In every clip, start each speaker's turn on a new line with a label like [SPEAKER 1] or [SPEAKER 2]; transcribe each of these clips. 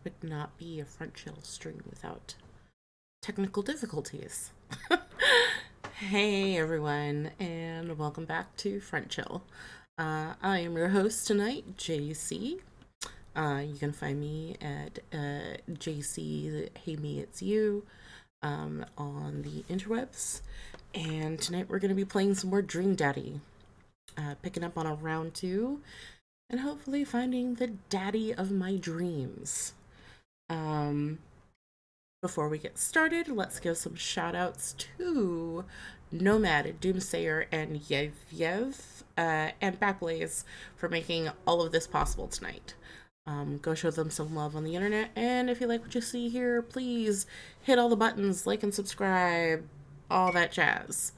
[SPEAKER 1] would not be a front chill stream without technical difficulties. Hey everyone, and welcome back to Front Chill. I am your host tonight, JC. You can find me at JC Hey Me It's You on the interwebs. And tonight we're going to be playing some more Dream Daddy. Picking up on a round 2 and hopefully finding the daddy of my dreams. Before we get started, let's give some shout outs to Nomad, Doomsayer, and Yev, and Backblaze for making all of this possible tonight. Go show them some love on the internet, and if you like what you see here, please hit all the buttons, like and subscribe, all that jazz.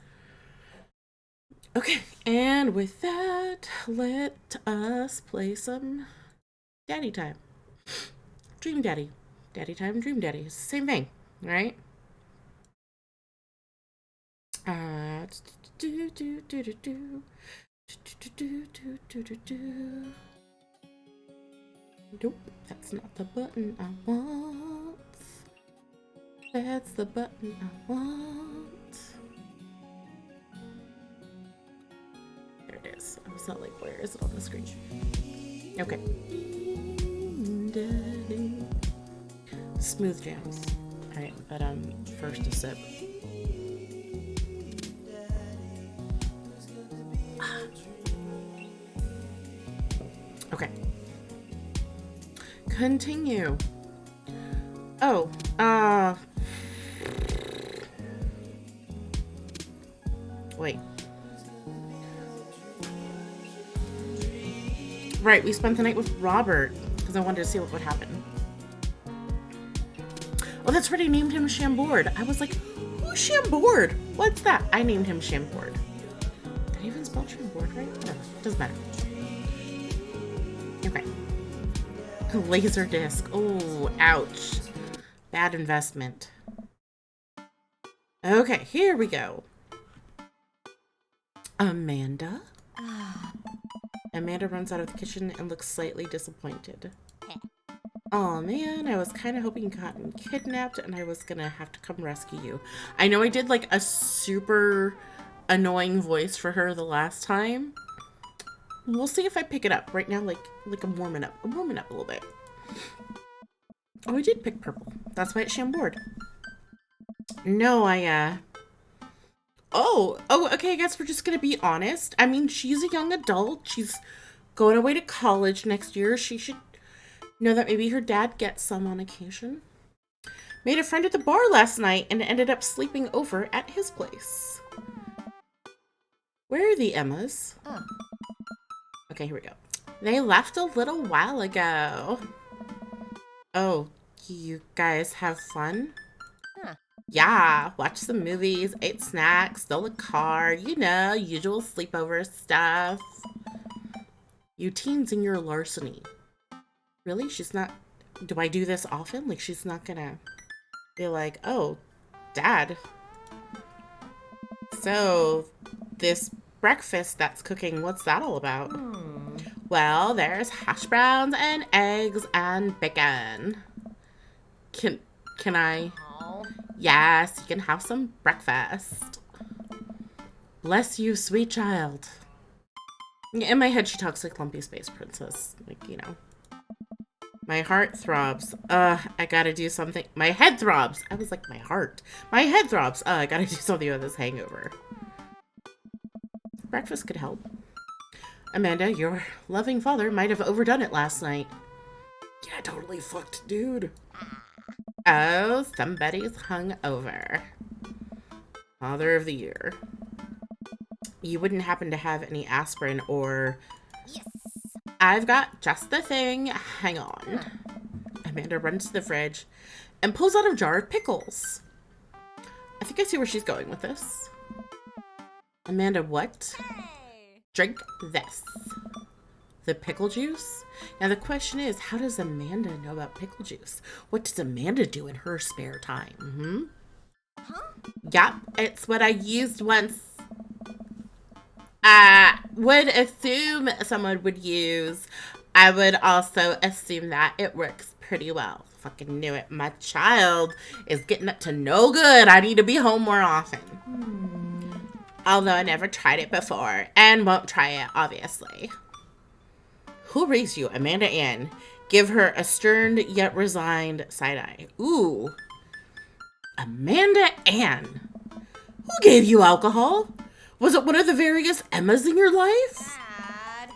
[SPEAKER 1] Okay, and with that, let us play some Daddy Time. Dream Daddy. Daddy Time, Dream Daddy. It's the same thing, right? Nope, that's not the button I want. That's the button I want. There it is. I was not like, where is it on the screen? Okay. Smooth jams. Alright, but first a sip. Okay. Continue. Oh, wait. Right, we spent the night with Robert because I wanted to see what would happen. Oh, that's right, I named him Chambord. I was like, who's Chambord? What's that? I named him Chambord. Did I even spell Chambord right? Whatever, doesn't matter. Okay. Laser disc. Oh, ouch. Bad investment. Okay, here we go. Amanda? Amanda runs out of the kitchen and looks slightly disappointed. Oh man, I was kind of hoping you gotten kidnapped and I was gonna have to come rescue you. I know I did like a super annoying voice for her the last time. We'll see if I pick it up. Right now, like I'm warming up. I'm warming up a little bit. Oh, I did pick purple. That's why it's Chambord. No, Oh, okay, I guess we're just gonna be honest. I mean, she's a young adult. She's going away to college next year. She should know that maybe her dad gets some on occasion. Made a friend at the bar last night and ended up sleeping over at his place. Where are the Emmas? Oh. Okay, here we go. They left a little while ago. Oh, you guys have fun? Huh. Yeah, watched some movies, ate snacks, stole a car, you know, usual sleepover stuff. You teens and your larceny. Really? She's not... Do I do this often? Like, she's not gonna be like, oh, Dad. So, this breakfast that's cooking, what's that all about? Well, there's hash browns and eggs and bacon. Can I... Yes, you can have some breakfast. Bless you, sweet child. In my head, she talks like Lumpy Space Princess. Like, you know. My heart throbs. I gotta do something. My head throbs. I was like, my heart. My head throbs. I gotta do something with this hangover. Breakfast could help. Amanda, your loving father might have overdone it last night. Yeah, totally fucked, dude. Oh, somebody's hungover. Father of the year. You wouldn't happen to have any aspirin or... Yes. I've got just the thing. Hang on. Amanda runs to the fridge and pulls out a jar of pickles. I think I see where she's going with this. Amanda, what? Hey. Drink this. The pickle juice? Now the question is, how does Amanda know about pickle juice? What does Amanda do in her spare time? Huh? Yep, it's what I used once. Would assume someone would use. I would also assume that it works pretty well Fucking knew it. My child is getting up to no good. I need to be home more often. Although I never tried it before and won't try it, obviously. Who raised you? Amanda Ann. Give her a stern yet resigned side eye. Ooh. Amanda Ann. Who gave you alcohol? Was it one of the various Emmas in your life?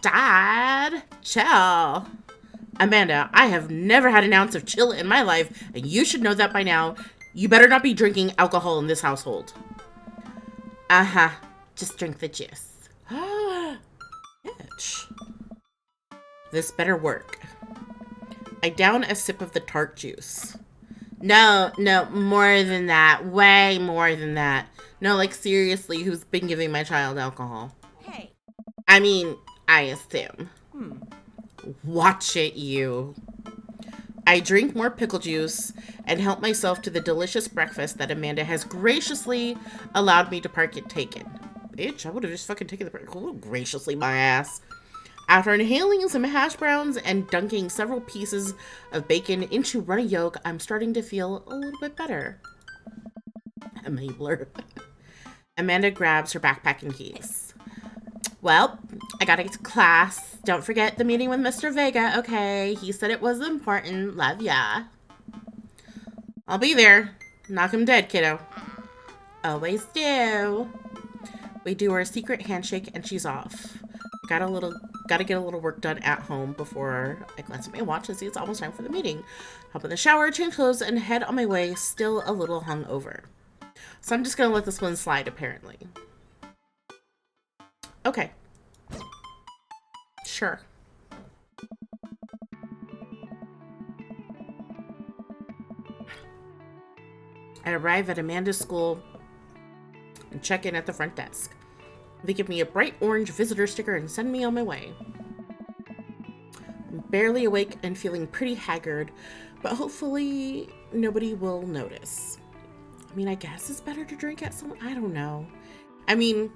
[SPEAKER 1] Dad. Chill. Amanda, I have never had an ounce of chill in my life, and you should know that by now. You better not be drinking alcohol in this household. Uh-huh. Just drink the juice. Bitch. This better work. I down a sip of the tart juice. No, more than that. Way more than that. No, like, seriously, who's been giving my child alcohol? Hey. I mean, I assume. Watch it, you. I drink more pickle juice and help myself to the delicious breakfast that Amanda has graciously allowed me to partake in. Bitch, I would have just fucking taken the breakfast. Graciously, my ass. After inhaling some hash browns and dunking several pieces of bacon into runny yolk, I'm starting to feel a little bit better. Enabler. Amanda grabs her backpack and keys. Well, I gotta get to class. Don't forget the meeting with Mr. Vega, okay? He said it was important. Love ya. I'll be there. Knock him dead, kiddo. Always do. We do our secret handshake and she's off. Gotta get a little work done at home before I glance at my watch and see it's almost time for the meeting. Hop in the shower, change clothes, and head on my way, still a little hungover. So I'm just gonna let this one slide, apparently. Okay. Sure. I arrive at Amanda's school and check in at the front desk. They give me a bright orange visitor sticker and send me on my way. I'm barely awake and feeling pretty haggard, but hopefully nobody will notice. I mean, I guess it's better to drink at some... I don't know. I mean,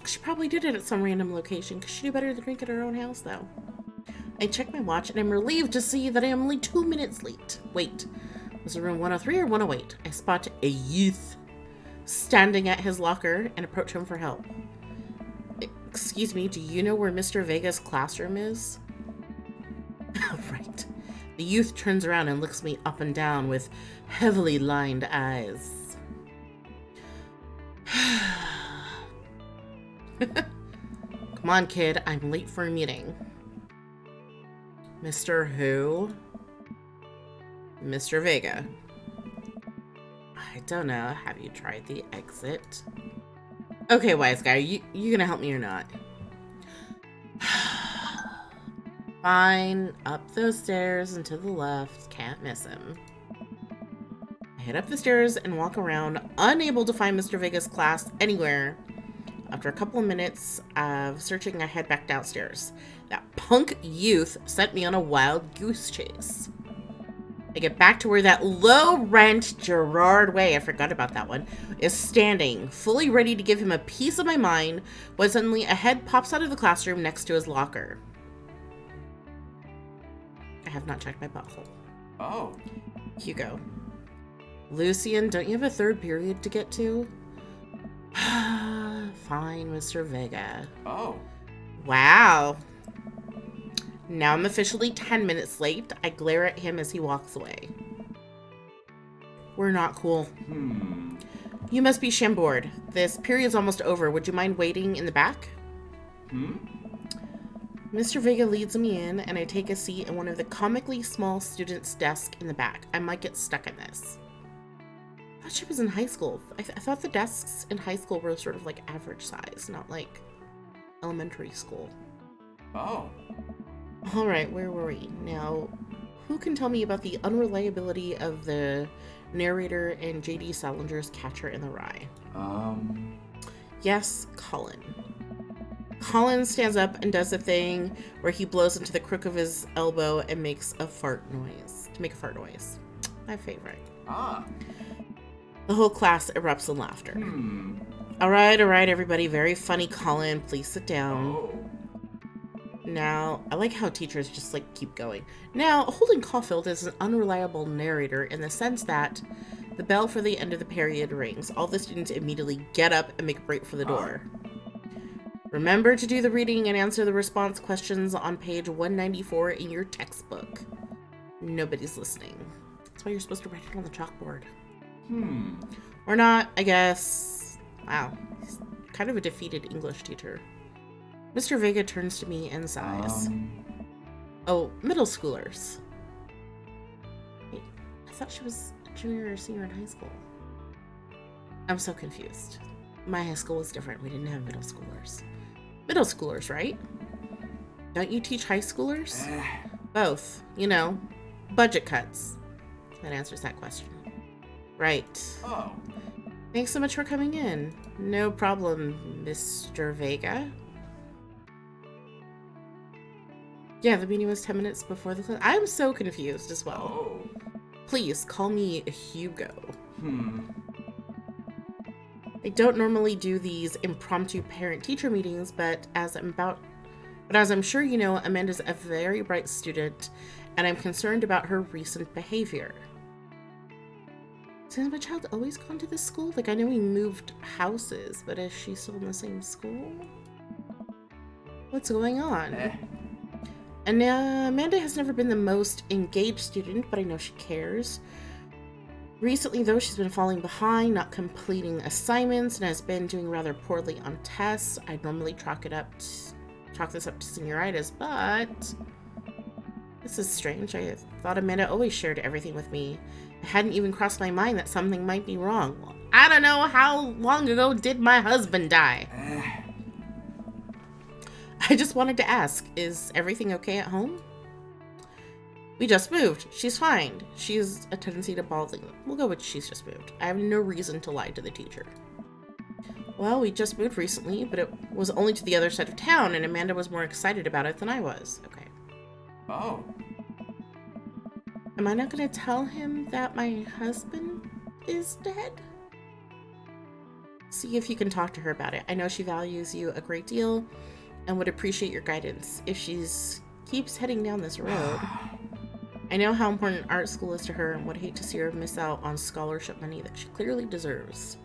[SPEAKER 1] she probably did it at some random location because she knew better than drink at her own house, though. I check my watch and I'm relieved to see that I am only 2 minutes late. Wait, was it room 103 or 108? I spot a youth standing at his locker and approach him for help. Excuse me, do you know where Mr. Vega's classroom is? Right. The youth turns around and looks me up and down with heavily lined eyes. Come on, kid, I'm late for a meeting. Mr. Who? Mr. Vega. I don't know. Have you tried the exit? Okay, wise guy, you gonna help me or not? Fine. Up those stairs and to the left. Can't miss him. I head up the stairs and walk around, unable to find Mr. Vega's class anywhere. After a couple of minutes of searching, I head back downstairs. That punk youth sent me on a wild goose chase. I get back to where that low-rent Gerard Way, I forgot about that one, is standing, fully ready to give him a piece of my mind, when suddenly a head pops out of the classroom next to his locker. I have not checked my butthole.
[SPEAKER 2] Oh.
[SPEAKER 1] Hugo. Lucian, don't you have a third period to get to? Fine, Mr. Vega.
[SPEAKER 2] Oh.
[SPEAKER 1] Wow. Now I'm officially 10 minutes late. I glare at him as he walks away. We're not cool. You must be shimbored. This period's almost over. Would you mind waiting in the back? Mr. Vega leads me in, and I take a seat at one of the comically small students' desks in the back. I might get stuck in this. I thought she was in high school. I thought the desks in high school were sort of like average size, not like elementary school.
[SPEAKER 2] Oh.
[SPEAKER 1] All right, where were we? Now, who can tell me about the unreliability of the narrator in J.D. Salinger's Catcher in the Rye? Yes, Colin. Colin stands up and does a thing where he blows into the crook of his elbow and makes a fart noise. To make a fart noise. My favorite.
[SPEAKER 2] Ah.
[SPEAKER 1] The whole class erupts in laughter. All right, everybody. Very funny, Colin. Please sit down.
[SPEAKER 2] Oh.
[SPEAKER 1] Now, I like how teachers just like keep going. Now, Holden Caulfield is an unreliable narrator in the sense that the bell for the end of the period rings. All the students immediately get up and make a break for the door. Remember to do the reading and answer the response questions on page 194 in your textbook. Nobody's listening. That's why you're supposed to write it on the chalkboard. Or not, I guess. Wow. He's kind of a defeated English teacher. Mr. Vega turns to me and sighs. Oh, middle schoolers. Wait, I thought she was a junior or senior in high school. I'm so confused. My high school was different. We didn't have middle schoolers. Middle schoolers, right? Don't you teach high schoolers? Both. You know, budget cuts. That answers that question. Right.
[SPEAKER 2] Oh.
[SPEAKER 1] Thanks so much for coming in. No problem, Mr. Vega. Yeah, the meeting was 10 minutes before the class. I'm so confused as well.
[SPEAKER 2] Oh.
[SPEAKER 1] Please call me Hugo. I don't normally do these impromptu parent-teacher meetings, but as I'm sure you know, Amanda's a very bright student, and I'm concerned about her recent behavior. So has my child always gone to this school? Like, I know we moved houses, but is she still in the same school? What's going on? And Amanda has never been the most engaged student, but I know she cares. Recently, though, she's been falling behind, not completing assignments, and has been doing rather poorly on tests. I'd normally chalk this up to senioritis, but this is strange. I thought Amanda always shared everything with me. It hadn't even crossed my mind that something might be wrong. Well, I don't know, how long ago did my husband die? I just wanted to ask, is everything okay at home? We just moved. She's fine. She has a tendency to balding. We'll go with she's just moved. I have no reason to lie to the teacher. Well, we just moved recently, but it was only to the other side of town, and Amanda was more excited about it than I was. Okay.
[SPEAKER 2] Oh.
[SPEAKER 1] Am I not going to tell him that my husband is dead? See if you can talk to her about it. I know she values you a great deal and would appreciate your guidance if she's keeps heading down this road. I know how important art school is to her and would hate to see her miss out on scholarship money that she clearly deserves.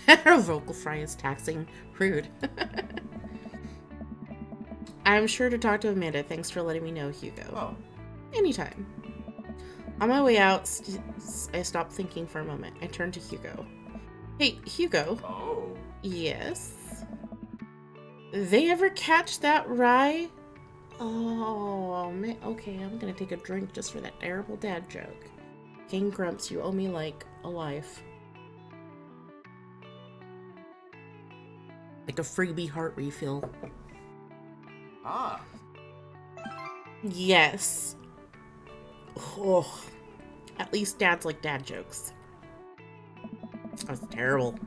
[SPEAKER 1] Her vocal fry is taxing. Rude. I'm sure to talk to Amanda. Thanks for letting me know, Hugo.
[SPEAKER 2] Oh.
[SPEAKER 1] Anytime. On my way out, I stopped thinking for a moment. I turned to Hugo. Hey, Hugo.
[SPEAKER 2] Oh.
[SPEAKER 1] Yes? They ever catch that rye? Oh, man. Okay, I'm gonna take a drink just for that terrible dad joke. King Grumps, you owe me, like, a life. Like a freebie heart refill.
[SPEAKER 2] Ah.
[SPEAKER 1] Yes. Oh. At least dads like dad jokes. That was terrible.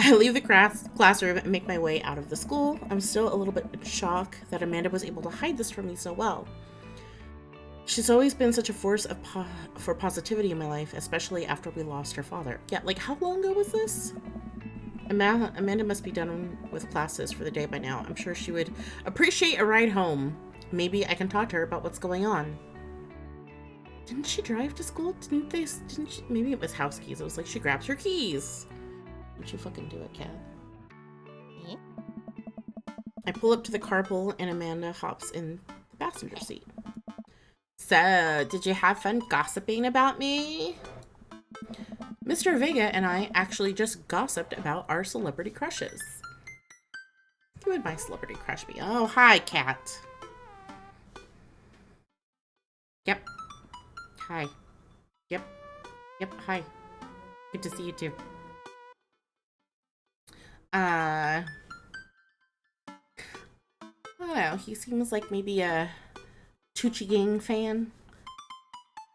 [SPEAKER 1] I leave the classroom and make my way out of the school. I'm still a little bit in shock that Amanda was able to hide this from me so well. She's always been such a force for positivity in my life, especially after we lost her father. Yeah, like how long ago was this? Amanda must be done with classes for the day by now. I'm sure she would appreciate a ride home. Maybe I can talk to her about what's going on. Didn't she drive to school? Didn't she? Maybe it was house keys. It was like she grabs her keys. Didn't you fucking do it, cat? Yeah. I pull up to the carpool and Amanda hops in the passenger seat. So, did you have fun gossiping about me? Mr. Vega and I actually just gossiped about our celebrity crushes. Who would my celebrity crush be? Oh, hi, cat. Yep. Hi. Yep. Yep, hi. Good to see you too. I don't know. He seems like maybe a Tucci Gang fan.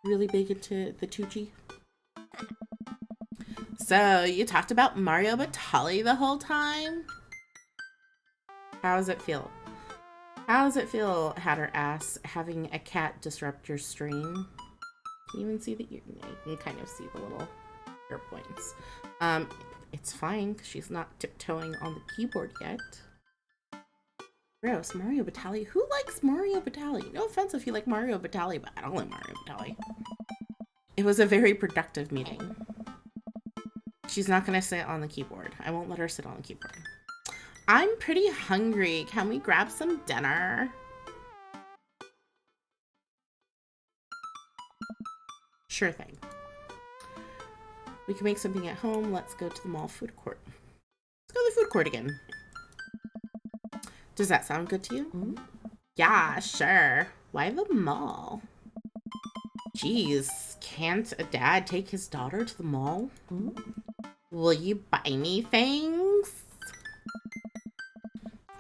[SPEAKER 1] Really big into the Tucci. So, you talked about Mario Batali the whole time? How does it feel? How does it feel, Hatter asks, having a cat disrupt your stream? Can you even see the ear? No, you can kind of see the little ear points. It's fine, because she's not tiptoeing on the keyboard yet. Gross. Mario Batali. Who likes Mario Batali? No offense if you like Mario Batali, but I don't like Mario Batali. It was a very productive meeting. She's not going to sit on the keyboard. I won't let her sit on the keyboard. I'm pretty hungry. Can we grab some dinner? Sure thing. We can make something at home. Let's go to the mall food court. Let's go to the food court again. Does that sound good to you? Mm-hmm. Yeah, sure. Why the mall? Jeez, can't a dad take his daughter to the mall? Mm-hmm. Will you buy me things?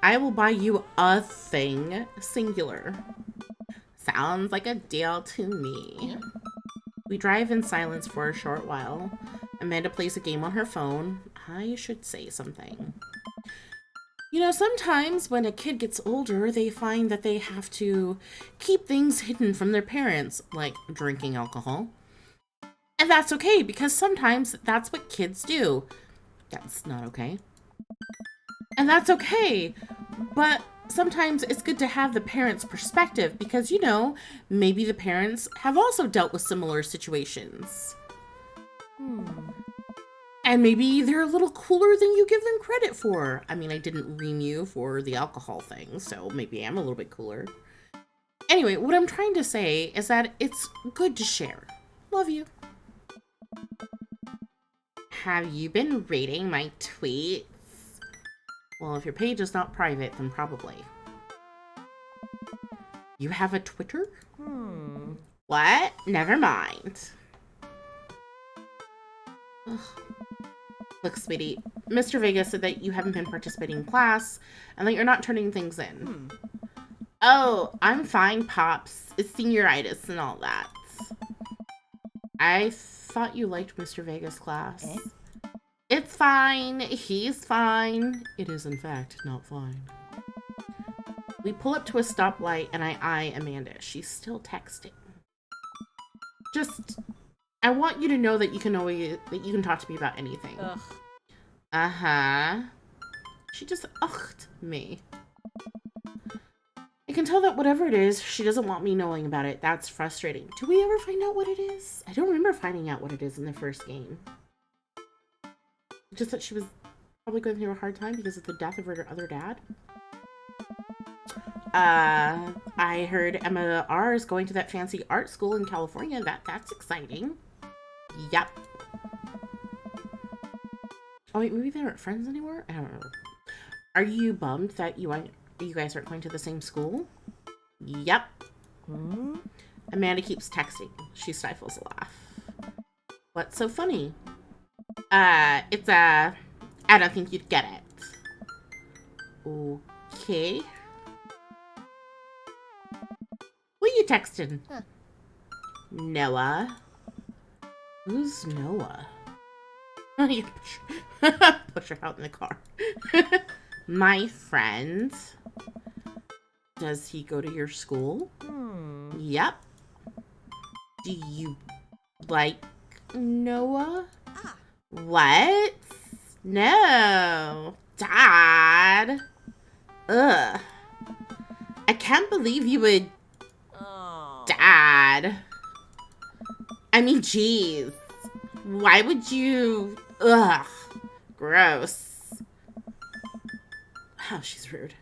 [SPEAKER 1] I will buy you a thing, singular. Sounds like a deal to me. We drive in silence for a short while. Amanda plays a game on her phone. I should say something. You know, sometimes when a kid gets older, they find that they have to keep things hidden from their parents, like drinking alcohol. And that's okay, because sometimes that's what kids do. That's not okay. And that's okay, but sometimes it's good to have the parents' perspective because, you know, maybe the parents have also dealt with similar situations. And maybe they're a little cooler than you give them credit for. I mean, I didn't ream you for the alcohol thing, so maybe I'm a little bit cooler. Anyway, what I'm trying to say is that it's good to share. Love you. Have you been reading my tweets? Well, if your page is not private, then probably. You have a Twitter? What? Never mind. Ugh. Look, sweetie, Mr. Vegas said that you haven't been participating in class and that you're not turning things in. Oh, I'm fine, Pops. It's senioritis and all that. I thought you liked Mr. Vegas' class. It's fine. He's fine. It is, in fact, not fine. We pull up to a stoplight and I eye Amanda. She's still texting. Just... I want you to know that you can talk to me about anything. Ugh. Uh-huh. She just ugh'd me. I can tell that whatever it is, she doesn't want me knowing about it. That's frustrating. Do we ever find out what it is? I don't remember finding out what it is in the first game. Just that she was probably going through a hard time because of the death of her other dad. I heard Emma R is going to that fancy art school in California. That's exciting. Yep. Oh wait, maybe they aren't friends anymore? I don't remember. Are you bummed that you guys aren't going to the same school? Yep. Amanda keeps texting. She stifles a laugh. What's so funny? I don't think you'd get it. Okay. Who you texting? Noah. Who's Noah? You push her out in the car. My friend. Does he go to your school? Yep. Do you like Noah? What? No. Dad. Ugh. I can't believe you would... Dad. I mean, jeez. Why would you... Ugh. Gross. Wow, she's rude.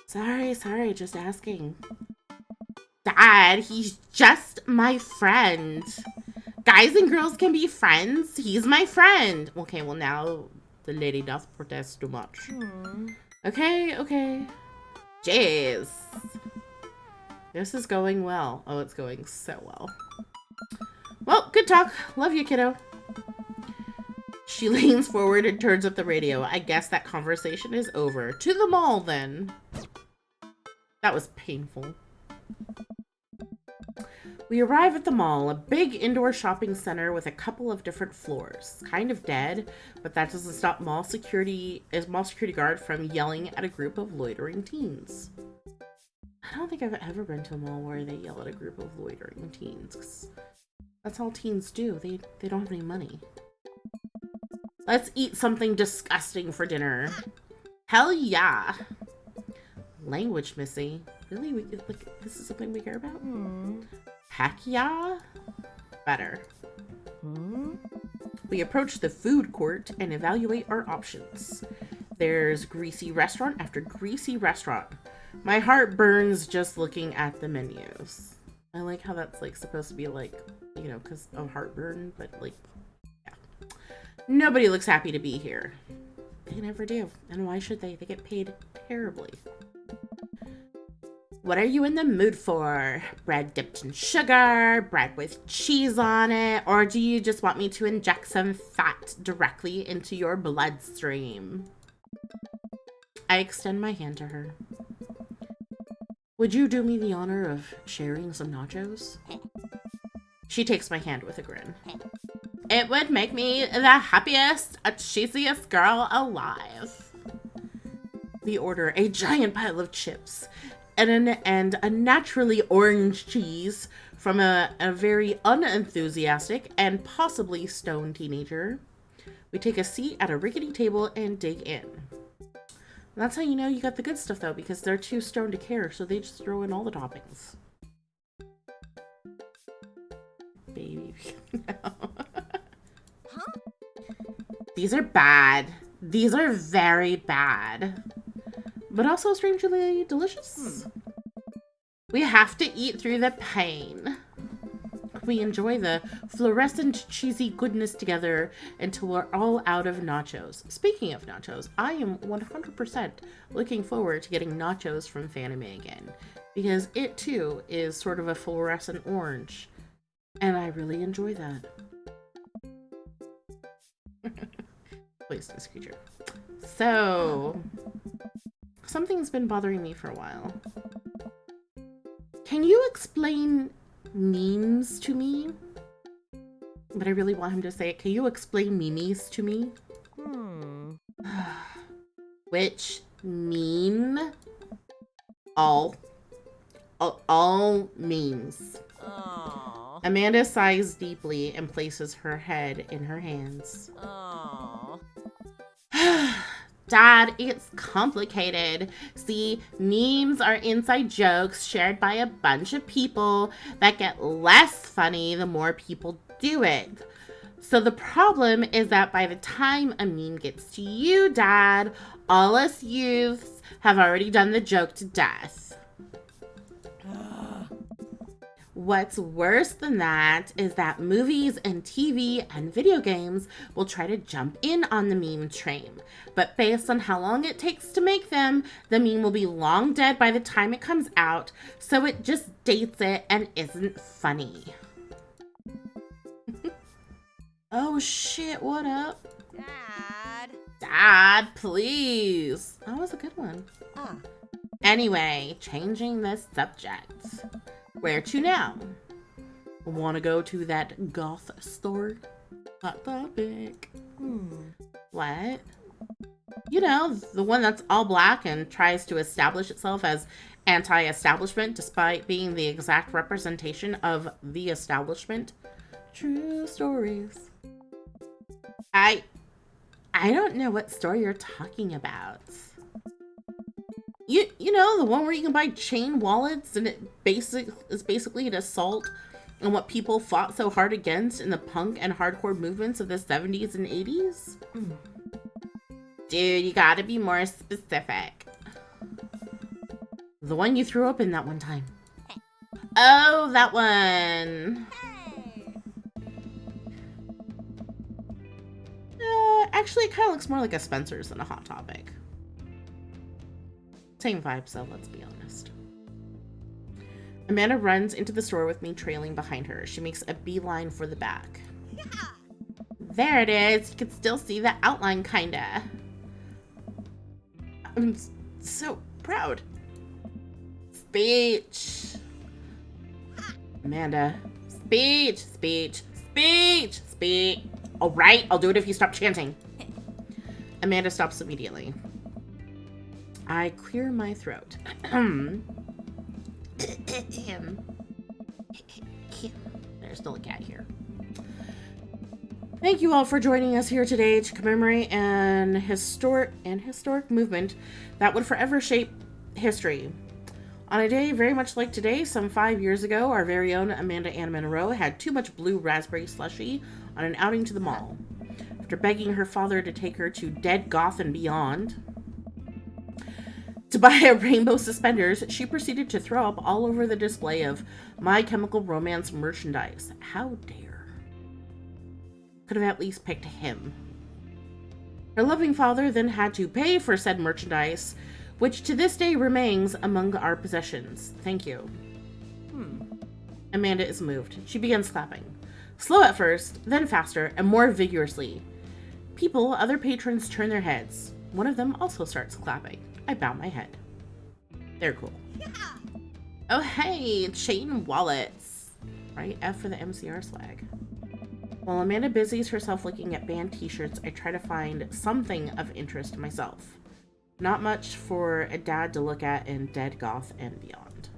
[SPEAKER 1] Sorry, just asking. Dad, he's just my friend. Guys and girls can be friends. He's my friend. Okay, well now the lady doth protest too much. Okay. Jeez. This is going well. Oh, it's going so well. Well, good talk. Love you, kiddo. She leans forward and turns up the radio. I guess that conversation is over. To the mall, then. That was painful. We arrive at the mall, a big indoor shopping center with a couple of different floors. Kind of dead, but that doesn't stop mall security guard from yelling at a group of loitering teens. I don't think I've ever been to a mall where they yell at a group of loitering teens, 'cause that's all teens do. They don't have any money. Let's eat something disgusting for dinner. Hell yeah. Language missing. Really? This is something we care about? Heck yeah? Better. We approach the food court and evaluate our options. There's greasy restaurant after greasy restaurant. My heart burns just looking at the menus. I like how that's like supposed to be like, you know, because of heartburn, but like, yeah. Nobody looks happy to be here. They never do. And why should they? They get paid terribly. What are you in the mood for? Bread dipped in sugar, bread with cheese on it, or do you just want me to inject some fat directly into your bloodstream? I extend my hand to her. Would you do me the honor of sharing some nachos? She takes my hand with a grin. It would make me the happiest, cheesiest girl alive. We order a giant pile of chips and a naturally orange cheese from a very unenthusiastic and possibly stoned teenager. We take a seat at a rickety table and dig in. And that's how you know you got the good stuff, though, because they're too stoned to care, so they just throw in all the toppings. Baby.
[SPEAKER 3] Huh?
[SPEAKER 1] These are bad. These are very bad. But also strangely delicious. We have to eat through the pain. We enjoy the fluorescent cheesy goodness together until we're all out of nachos. Speaking of nachos, I am 100% looking forward to getting nachos from Fanime again, because it too is sort of a fluorescent orange, and I really enjoy that. Poisonous creature. So, something's been bothering me for a while. Can you explain memes to me? But I really want him to say it. Can you explain memes to me? Which mean all memes.
[SPEAKER 3] Oh.
[SPEAKER 1] Amanda sighs deeply and places her head in her hands.
[SPEAKER 3] Oh.
[SPEAKER 1] Dad, it's complicated. See, memes are inside jokes shared by a bunch of people that get less funny the more people do it. So the problem is that by the time a meme gets to you, Dad, all us youths have already done the joke to death. What's worse than that is that movies and TV and video games will try to jump in on the meme train. But based on how long it takes to make them, the meme will be long dead by the time it comes out, so it just dates it and isn't funny. Oh shit, what up?
[SPEAKER 3] Dad.
[SPEAKER 1] Dad, please. That was a good one.
[SPEAKER 3] Ah.
[SPEAKER 1] Anyway, changing the subject. Where to now? Want to go to that goth store? Hot topic. What? You know, the one that's all black and tries to establish itself as anti-establishment despite being the exact representation of the establishment. True stories. I don't know what store you're talking about. You know, the one where you can buy chain wallets and it is basically an assault on what people fought so hard against in the punk and hardcore movements of the 70s and 80s? Dude, you gotta be more specific. The one you threw up in that one time. Oh, that one. Actually, it kind of looks more like a Spencer's than a Hot Topic. Same vibe, so let's be honest. Amanda runs into the store with me trailing behind her. She makes a beeline for the back.
[SPEAKER 3] Yeah.
[SPEAKER 1] There it is. You can still see the outline, kinda. I'm so proud. Speech. Amanda. Speech. Speech. Speech. Speech. All right, I'll do it if you stop chanting. Amanda stops immediately. I clear my throat. There's still a cat here. Thank you all for joining us here today to commemorate an historic movement that would forever shape History. On a day very much like today, some 5 years ago, our very own Amanda Ann Monroe had too much blue raspberry slushy on an outing to the mall. After begging her father to take her to Dead Goth and Beyond to buy a rainbow suspenders, she proceeded to throw up all over the display of My Chemical Romance merchandise. How dare. Could have at least picked him. Her loving father then had to pay for said merchandise, which to this day remains among our possessions. Thank you. Amanda is moved. She begins clapping. Slow at first, then faster, and more vigorously. Other patrons turn their heads. One of them also starts clapping. I bow my head. They're cool. Yeah. Oh hey, chain wallets. Right, F for the MCR swag. While Amanda busies herself looking at band t-shirts, I try to find something of interest to myself. Not much for a dad to look at in Dead Goth and Beyond.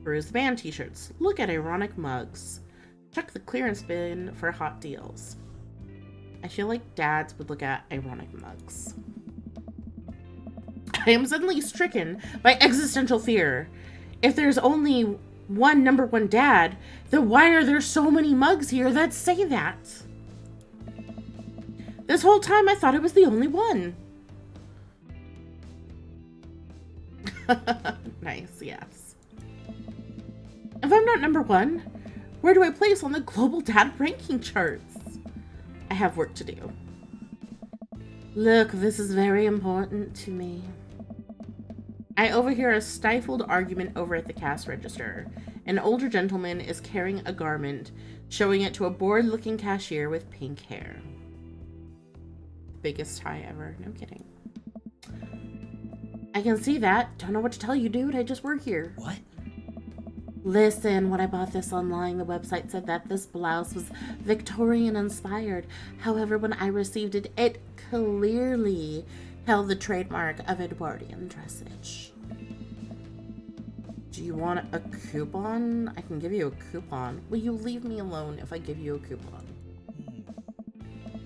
[SPEAKER 1] Peruse the band t-shirts. Look at ironic mugs. Check the clearance bin for hot deals. I feel like dads would look at ironic mugs. I am suddenly stricken by existential fear. If there's only one number one dad, then why are there so many mugs here that say that? This whole time I thought I was the only one. Nice, yes. If I'm not number one, where do I place on the global dad ranking charts? I have work to do. Look, this is very important to me. I overhear a stifled argument over at the cash register. An older gentleman is carrying a garment, showing it to a bored-looking cashier with pink hair. Biggest tie ever. No kidding. I can see that. Don't know what to tell you, dude. I just work here.
[SPEAKER 4] What?
[SPEAKER 1] Listen, when I bought this online, the website said that this blouse was Victorian inspired. However, when I received it, it clearly held the trademark of Edwardian dressage. Do you want a coupon? I can give you a coupon. Will you leave me alone if I give you a coupon?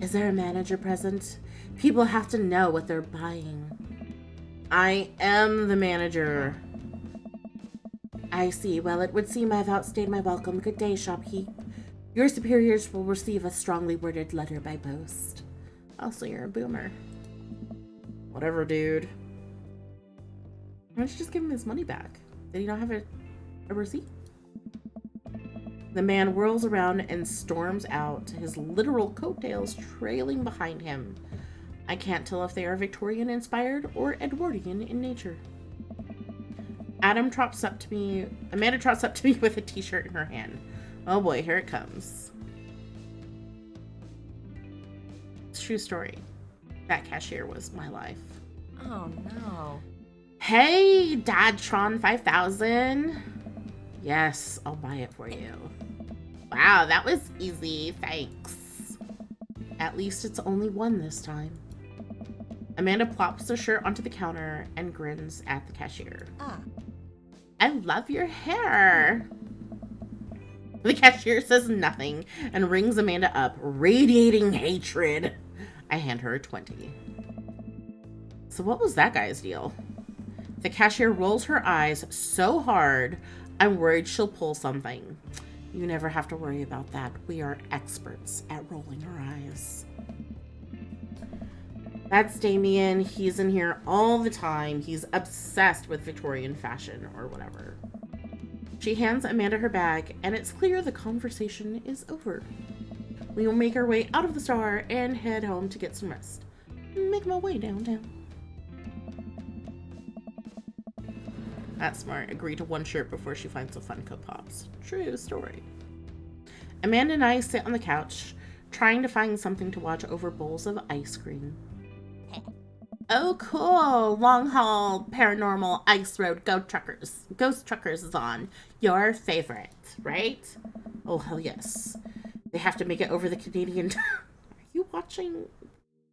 [SPEAKER 1] Is there a manager present? People have to know what they're buying. I am the manager. I see. Well, it would seem I've outstayed my welcome. Good day, shopkeep. Your superiors will receive a strongly worded letter by post. Also, you're a boomer. Whatever, dude. Why don't you just give him his money back? Did he not have a receipt? The man whirls around and storms out, his literal coattails trailing behind him. I can't tell if they are Victorian inspired or Edwardian in nature. Amanda trots up to me with a t-shirt in her hand. Oh boy, here it comes. It's a true story. That cashier was my life.
[SPEAKER 3] Oh no.
[SPEAKER 1] Hey, Dadtron 5000. Yes, I'll buy it for you. Wow, that was easy. Thanks. At least it's only one this time. Amanda plops the shirt onto the counter and grins at the cashier. I love your hair. The cashier says nothing and rings Amanda up, radiating hatred. I hand her a 20. So what was that guy's deal? The cashier rolls her eyes so hard, I'm worried she'll pull something. You never have to worry about that. We are experts at rolling our eyes. That's Damien. He's in here all the time. He's obsessed with Victorian fashion or whatever. She hands Amanda her bag, and it's clear the conversation is over. We will make our way out of the Star and head home to get some rest. Make my way downtown. That's smart. Agree to one shirt before she finds the Funko Pops. True story. Amanda and I sit on the couch, trying to find something to watch over bowls of ice cream. Oh, cool. Long haul, paranormal, ice road, Ghost Truckers is on. Your favorite, right? Oh, hell yes. They have to make it over the Canadian... Are you watching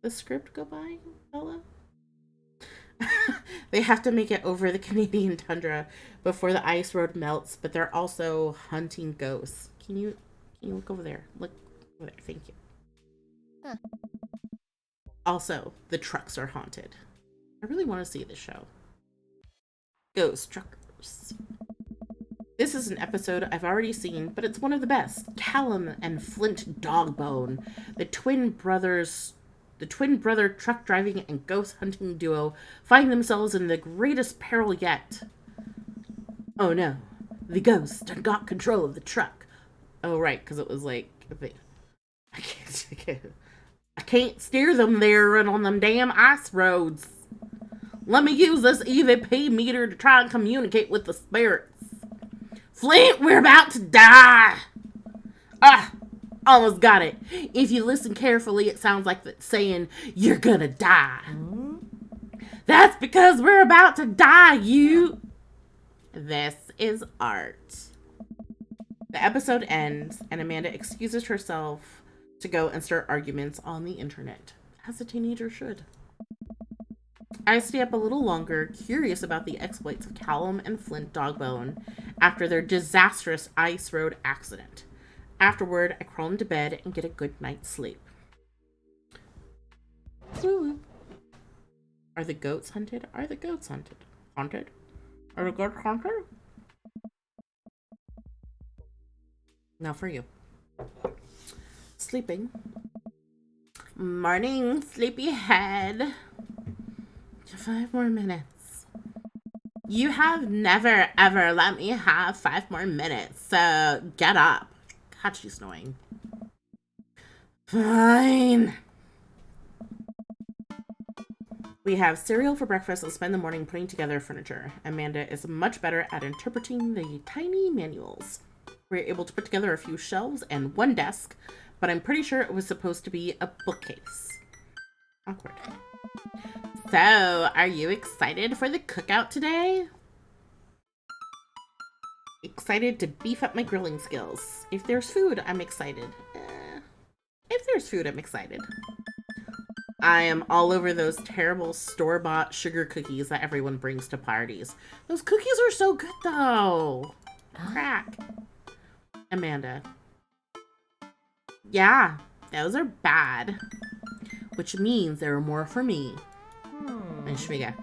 [SPEAKER 1] the script go by, Bella? They have to make it over the Canadian tundra before the ice road melts, but they're also hunting ghosts. Can you look over there? Look over there. Thank you. Huh. Also, the trucks are haunted. I really want to see this show. Ghost truckers. This is an episode I've already seen, but it's one of the best. Callum and Flint Dogbone, the twin brother truck driving and ghost hunting duo, find themselves in the greatest peril yet. Oh no, the ghost had got control of the truck. Oh right, because it was like, I can't steer them there and on them damn ice roads. Let me use this EVP meter to try and communicate with the spirits. Flint, we're about to die! Ah, almost got it. If you listen carefully, it sounds like it's saying, you're gonna die. That's because we're about to die, you. This is art. The episode ends, and Amanda excuses herself to go and start arguments on the internet, as a teenager should. I stay up a little longer, curious about the exploits of Callum and Flint Dogbone after their disastrous ice road accident. Afterward, I crawl into bed and get a good night's sleep. Woo. Are the goats hunted? Are the goats hunted? Haunted? Are the goats haunted? Now for you. Sleeping. Morning, sleepyhead. 5 more minutes. You have never, ever let me have 5 more minutes, so get up. God, she's annoying. Fine. We have cereal for breakfast and spend the morning putting together furniture. Amanda is much better at interpreting the tiny manuals. We're able to put together a few shelves and 1 desk, but I'm pretty sure it was supposed to be a bookcase. Awkward. So, are you excited for the cookout today? Excited to beef up my grilling skills. If there's food, I'm excited. If there's food, I'm excited. I am all over those terrible store-bought sugar cookies that everyone brings to parties. Those cookies are so good, though. Crack. Amanda. Yeah, those are bad. Which means there are more for me. And Shviga.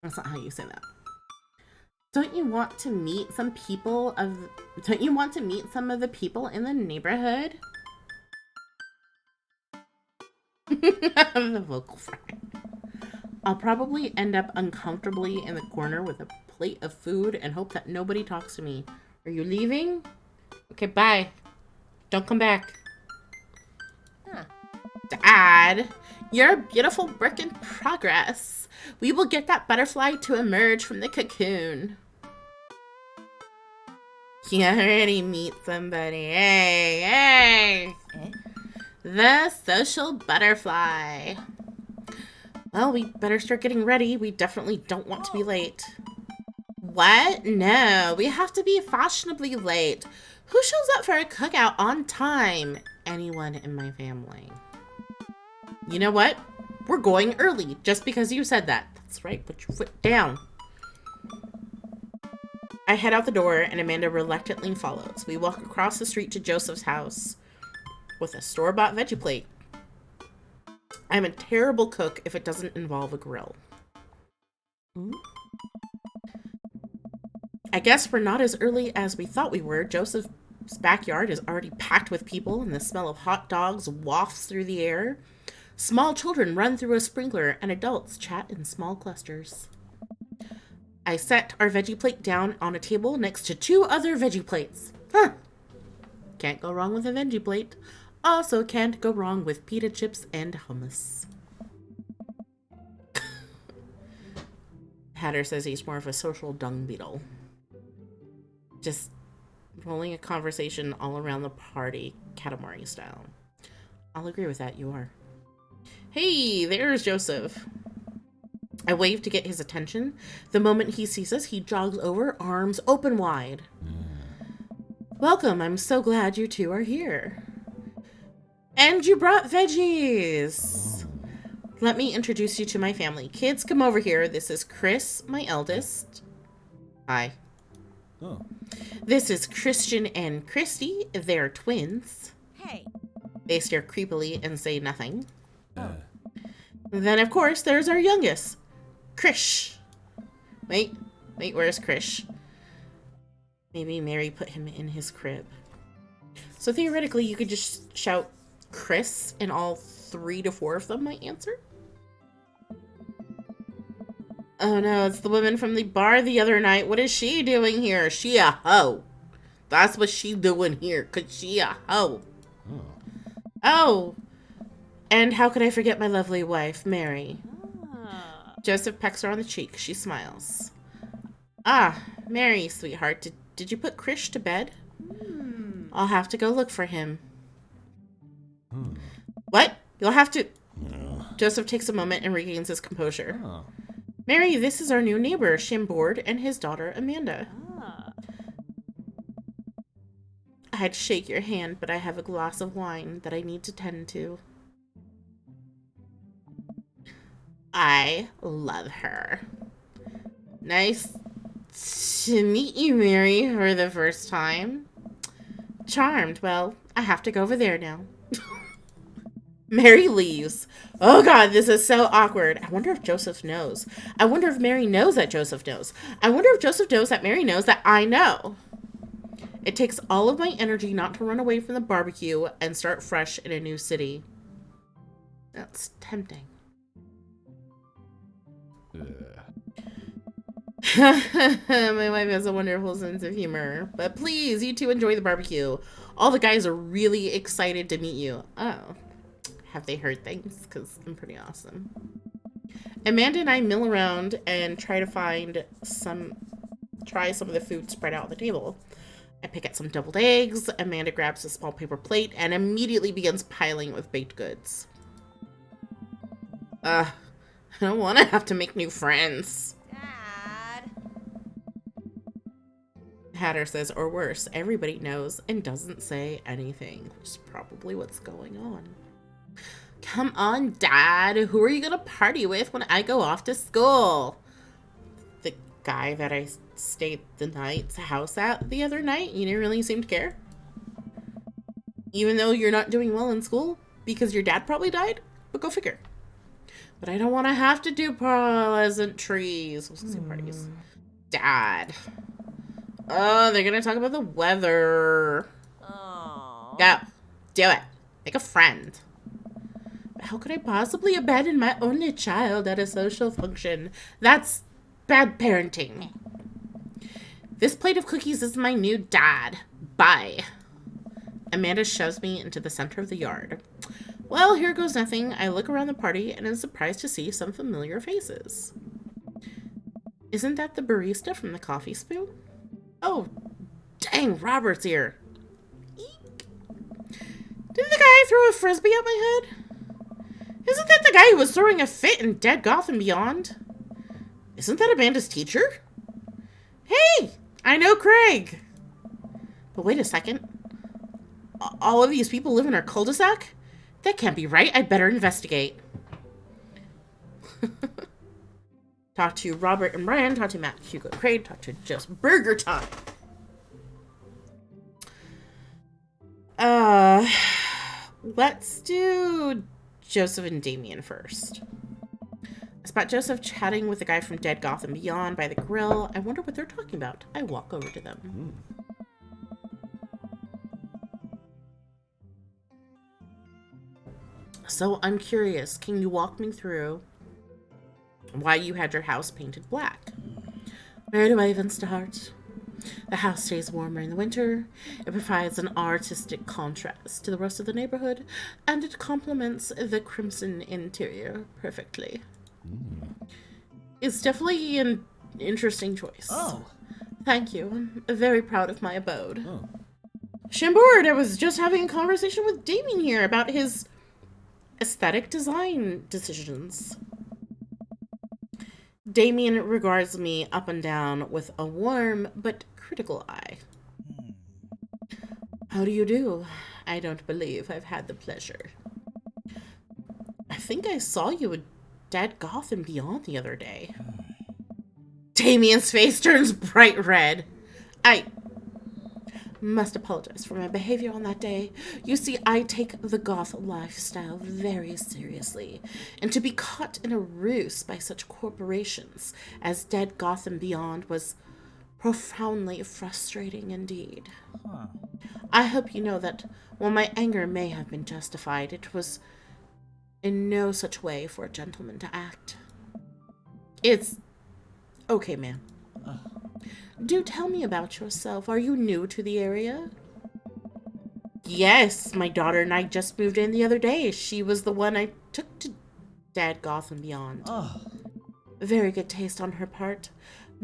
[SPEAKER 1] That's not how you say that. Don't you want to meet some of the people in the neighborhood? The vocal fry. I'll probably end up uncomfortably in the corner with a plate of food and hope that nobody talks to me. Are you leaving? Okay, bye. Don't come back. Dad, you're a beautiful work in progress. We will get that butterfly to emerge from the cocoon. You already meet somebody. Hey. The social butterfly. Well, we better start getting ready. We definitely don't want to be late. What? No, we have to be fashionably late. Who shows up for a cookout on time? Anyone in my family. You know what? We're going early, just because you said that. That's right, put your foot down. I head out the door, and Amanda reluctantly follows. We walk across the street to Joseph's house with a store-bought veggie plate. I'm a terrible cook if it doesn't involve a grill. I guess we're not as early as we thought we were. Joseph's backyard is already packed with people, and the smell of hot dogs wafts through the air. Small children run through a sprinkler, and adults chat in small clusters. I set our veggie plate down on a table next to 2 other veggie plates. Can't go wrong with a veggie plate. Also can't go wrong with pita chips and hummus. Hatter says he's more of a social dung beetle. Just rolling a conversation all around the party, Katamari style. I'll agree with that, you are. Hey, there's Joseph. I wave to get his attention. The moment he sees us, he jogs over, arms open wide. Welcome, I'm so glad you 2 are here. And you brought veggies. Let me introduce you to my family. Kids, come over here. This is Chris, my eldest. Hi.
[SPEAKER 4] Oh.
[SPEAKER 1] This is Christian and Christy. They're twins.
[SPEAKER 3] Hey.
[SPEAKER 1] They stare creepily and say nothing.
[SPEAKER 4] Oh.
[SPEAKER 1] Then, of course, there's our youngest. Krish. Wait, where's Krish? Maybe Mary put him in his crib. So theoretically, you could just shout Chris, and all 3 to 4 of them might answer? Oh no, it's the woman from the bar the other night. What is she doing here? She a hoe. That's what she doing here, 'cause she a hoe. Oh. And how could I forget my lovely wife, Mary? Joseph pecks her on the cheek. She smiles. Ah, Mary, sweetheart, did you put Krish to bed? I'll have to go look for him. What? You'll have to... Joseph takes a moment and regains his composure. Mary, this is our new neighbor, Chambord, and his daughter, Amanda. I'd shake your hand, but I have a glass of wine that I need to tend to. I love her. Nice to meet you, Mary, for the first time. Charmed. Well, I have to go over there now. Mary leaves. Oh god, this is so awkward. I wonder if Joseph knows. I wonder if Mary knows that Joseph knows. I wonder if Joseph knows that Mary knows that I know. It takes all of my energy not to run away from the barbecue and start fresh in a new city. That's tempting. My wife has a wonderful sense of humor. But please, you two enjoy the barbecue. All the guys are really excited to meet you. Oh. Have they heard things? Because I'm pretty awesome. Amanda and I mill around and try some of the food spread out on the table. I pick at some deviled eggs. Amanda grabs a small paper plate and immediately begins piling with baked goods. I don't want to have to make new friends.
[SPEAKER 3] Dad.
[SPEAKER 1] Hatter says, or worse, everybody knows and doesn't say anything, which is probably what's going on. Come on, Dad. Who are you going to party with when I go off to school? The guy that I stayed the night's house at the other night? You didn't really seem to care? Even though you're not doing well in school because your dad probably died? But go figure. But I don't want to have to do pleasantries. What's the parties? Dad. Oh, they're going to talk about the weather.
[SPEAKER 3] Oh.
[SPEAKER 1] Go. Do it. Make a friend. How could I possibly abandon my only child at a social function? That's bad parenting. This plate of cookies is my new dad. Bye. Amanda shoves me into the center of the yard. Well, here goes nothing. I look around the party and am surprised to see some familiar faces. Isn't that the barista from the coffee spoon? Oh, dang, Robert's here. Eek. Did the guy throw a frisbee at my head? Isn't that the guy who was throwing a fit in Dead Gotham Beyond? Isn't that Amanda's teacher? Hey, I know Craig. But wait a second. All of these people live in our cul-de-sac? That can't be right. I'd better investigate. Talk to Robert and Brian. Talk to Matt, Hugo, Craig. Talk to Just Burger Time. Let's do Joseph and Damien first. I spot Joseph chatting with the guy from Dead Gotham Beyond by the grill. I wonder what they're talking about. I walk over to them. So I'm curious, can you walk me through why you had your house painted black? Where do I even start? The house stays warmer in the winter. It provides an artistic contrast to the rest of the neighborhood, and it complements the crimson interior perfectly. It's definitely an interesting choice.
[SPEAKER 4] Oh.
[SPEAKER 1] Thank you. I'm very proud of my abode.
[SPEAKER 4] Oh.
[SPEAKER 1] Chambord, I was just having a conversation with Damien here about his aesthetic design decisions. Damien regards me up and down with a warm but critical eye. How do you do? I don't believe I've had the pleasure. I think I saw you at Dead Gotham Beyond the other day. Damien's face turns bright red. must apologize for my behavior on that day. You see, I take the goth lifestyle very seriously, and to be caught in a ruse by such corporations as Dead Goth and Beyond was profoundly frustrating indeed.
[SPEAKER 4] Huh.
[SPEAKER 1] I hope you know that while my anger may have been justified, it was in no such way for a gentleman to act. It's okay, ma'am. Do tell me about yourself. Are you new to the area? Yes, my daughter and I just moved in the other day. She was the one I took to Dad Goth and Beyond.
[SPEAKER 4] Oh.
[SPEAKER 1] Very good taste on her part.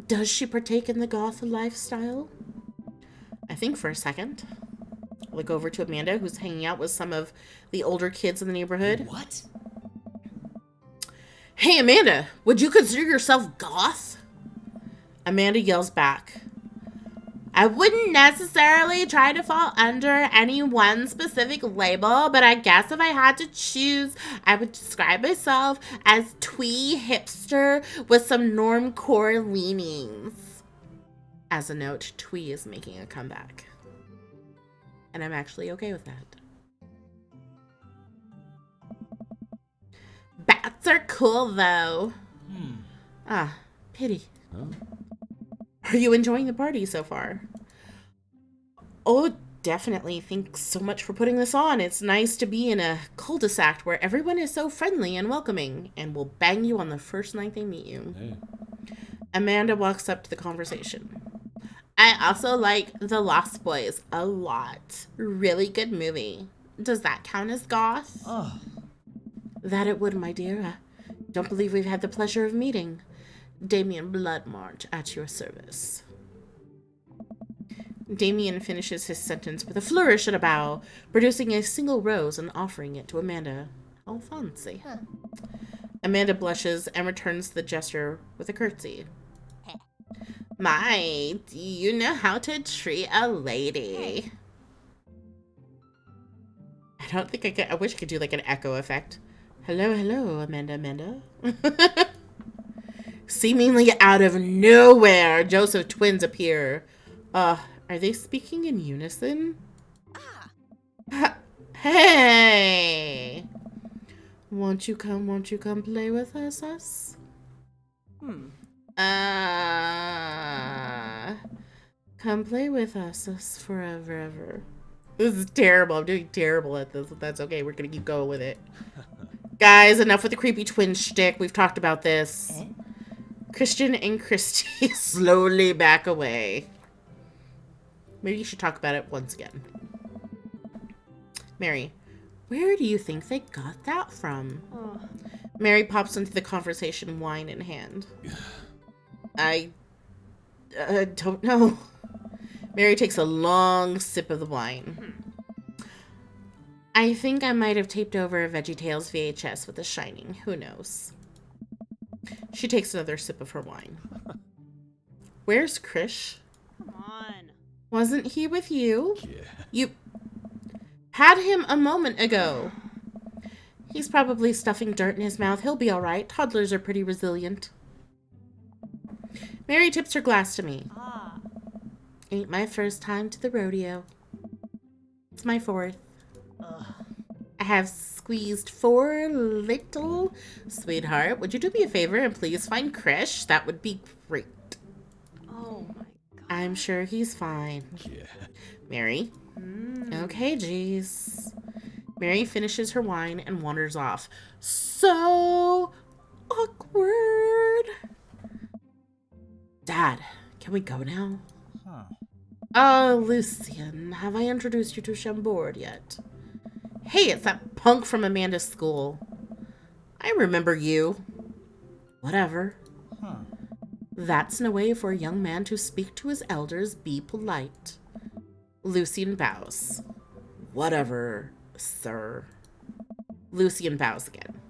[SPEAKER 1] Does she partake in the goth lifestyle? I think for a second. Look over to Amanda, who's hanging out with some of the older kids in the neighborhood.
[SPEAKER 4] What?
[SPEAKER 1] Hey, Amanda, would you consider yourself goth? Amanda yells back. I wouldn't necessarily try to fall under any one specific label, but I guess if I had to choose, I would describe myself as twee hipster with some normcore leanings. As a note, twee is making a comeback. And I'm actually okay with that. Bats are cool, though. Ah, pity.
[SPEAKER 4] Huh?
[SPEAKER 1] Are you enjoying the party so far? Oh, definitely. Thanks so much for putting this on. It's nice to be in a cul-de-sac where everyone is so friendly and welcoming and will bang you on the first night they meet you.
[SPEAKER 4] Hey.
[SPEAKER 1] Amanda walks up to the conversation. I also like The Lost Boys a lot. Really good movie. Does that count as goth?
[SPEAKER 4] Oh.
[SPEAKER 1] That it would, my dear. I don't believe we've had the pleasure of meeting. Damien Bloodmarch at your service. Damien finishes his sentence with a flourish and a bow, producing a single rose and offering it to Amanda. How fancy.
[SPEAKER 3] Huh.
[SPEAKER 1] Amanda blushes and returns the gesture with a curtsy. My, do you know how to treat a lady? I don't think I could. I wish I could do like an echo effect. Hello, hello, Amanda. Seemingly out of nowhere, Joseph twins appear. Are they speaking in unison? Hey! Won't you come play with us? Come play with us forever. This is terrible. I'm doing terrible at this, but that's okay. We're gonna keep going with it. Guys, enough with the creepy twin shtick. We've talked about this. Christian and Christy slowly back away. Maybe you should talk about it once again. Mary, where do you think they got that from? Mary pops into the conversation, wine in hand. I don't know. Mary takes a long sip of the wine. I think I might have taped over a VeggieTales VHS with The Shining. Who knows? She takes another sip of her wine. Where's Krish?
[SPEAKER 3] Come on.
[SPEAKER 1] Wasn't he with you?
[SPEAKER 4] Yeah.
[SPEAKER 1] You had him a moment ago. He's probably stuffing dirt in his mouth. He'll be all right. Toddlers are pretty resilient. Mary tips her glass to me. Ain't my first time to the rodeo. It's my fourth. I have squeezed 4 little. Sweetheart, would you do me a favor and please find Krish? That would be great.
[SPEAKER 3] Oh my god.
[SPEAKER 1] I'm sure he's fine.
[SPEAKER 4] Yeah.
[SPEAKER 1] Mary? Okay, geez. Mary finishes her wine and wanders off. So awkward. Dad, can we go now?
[SPEAKER 4] Huh.
[SPEAKER 1] Oh, Lucian, have I introduced you to Chambord yet? Hey, it's that punk from Amanda's school. I remember you. Whatever.
[SPEAKER 4] Huh.
[SPEAKER 1] That's no way for a young man to speak to his elders. Be polite. Lucian bows. Whatever, sir. Lucian bows again.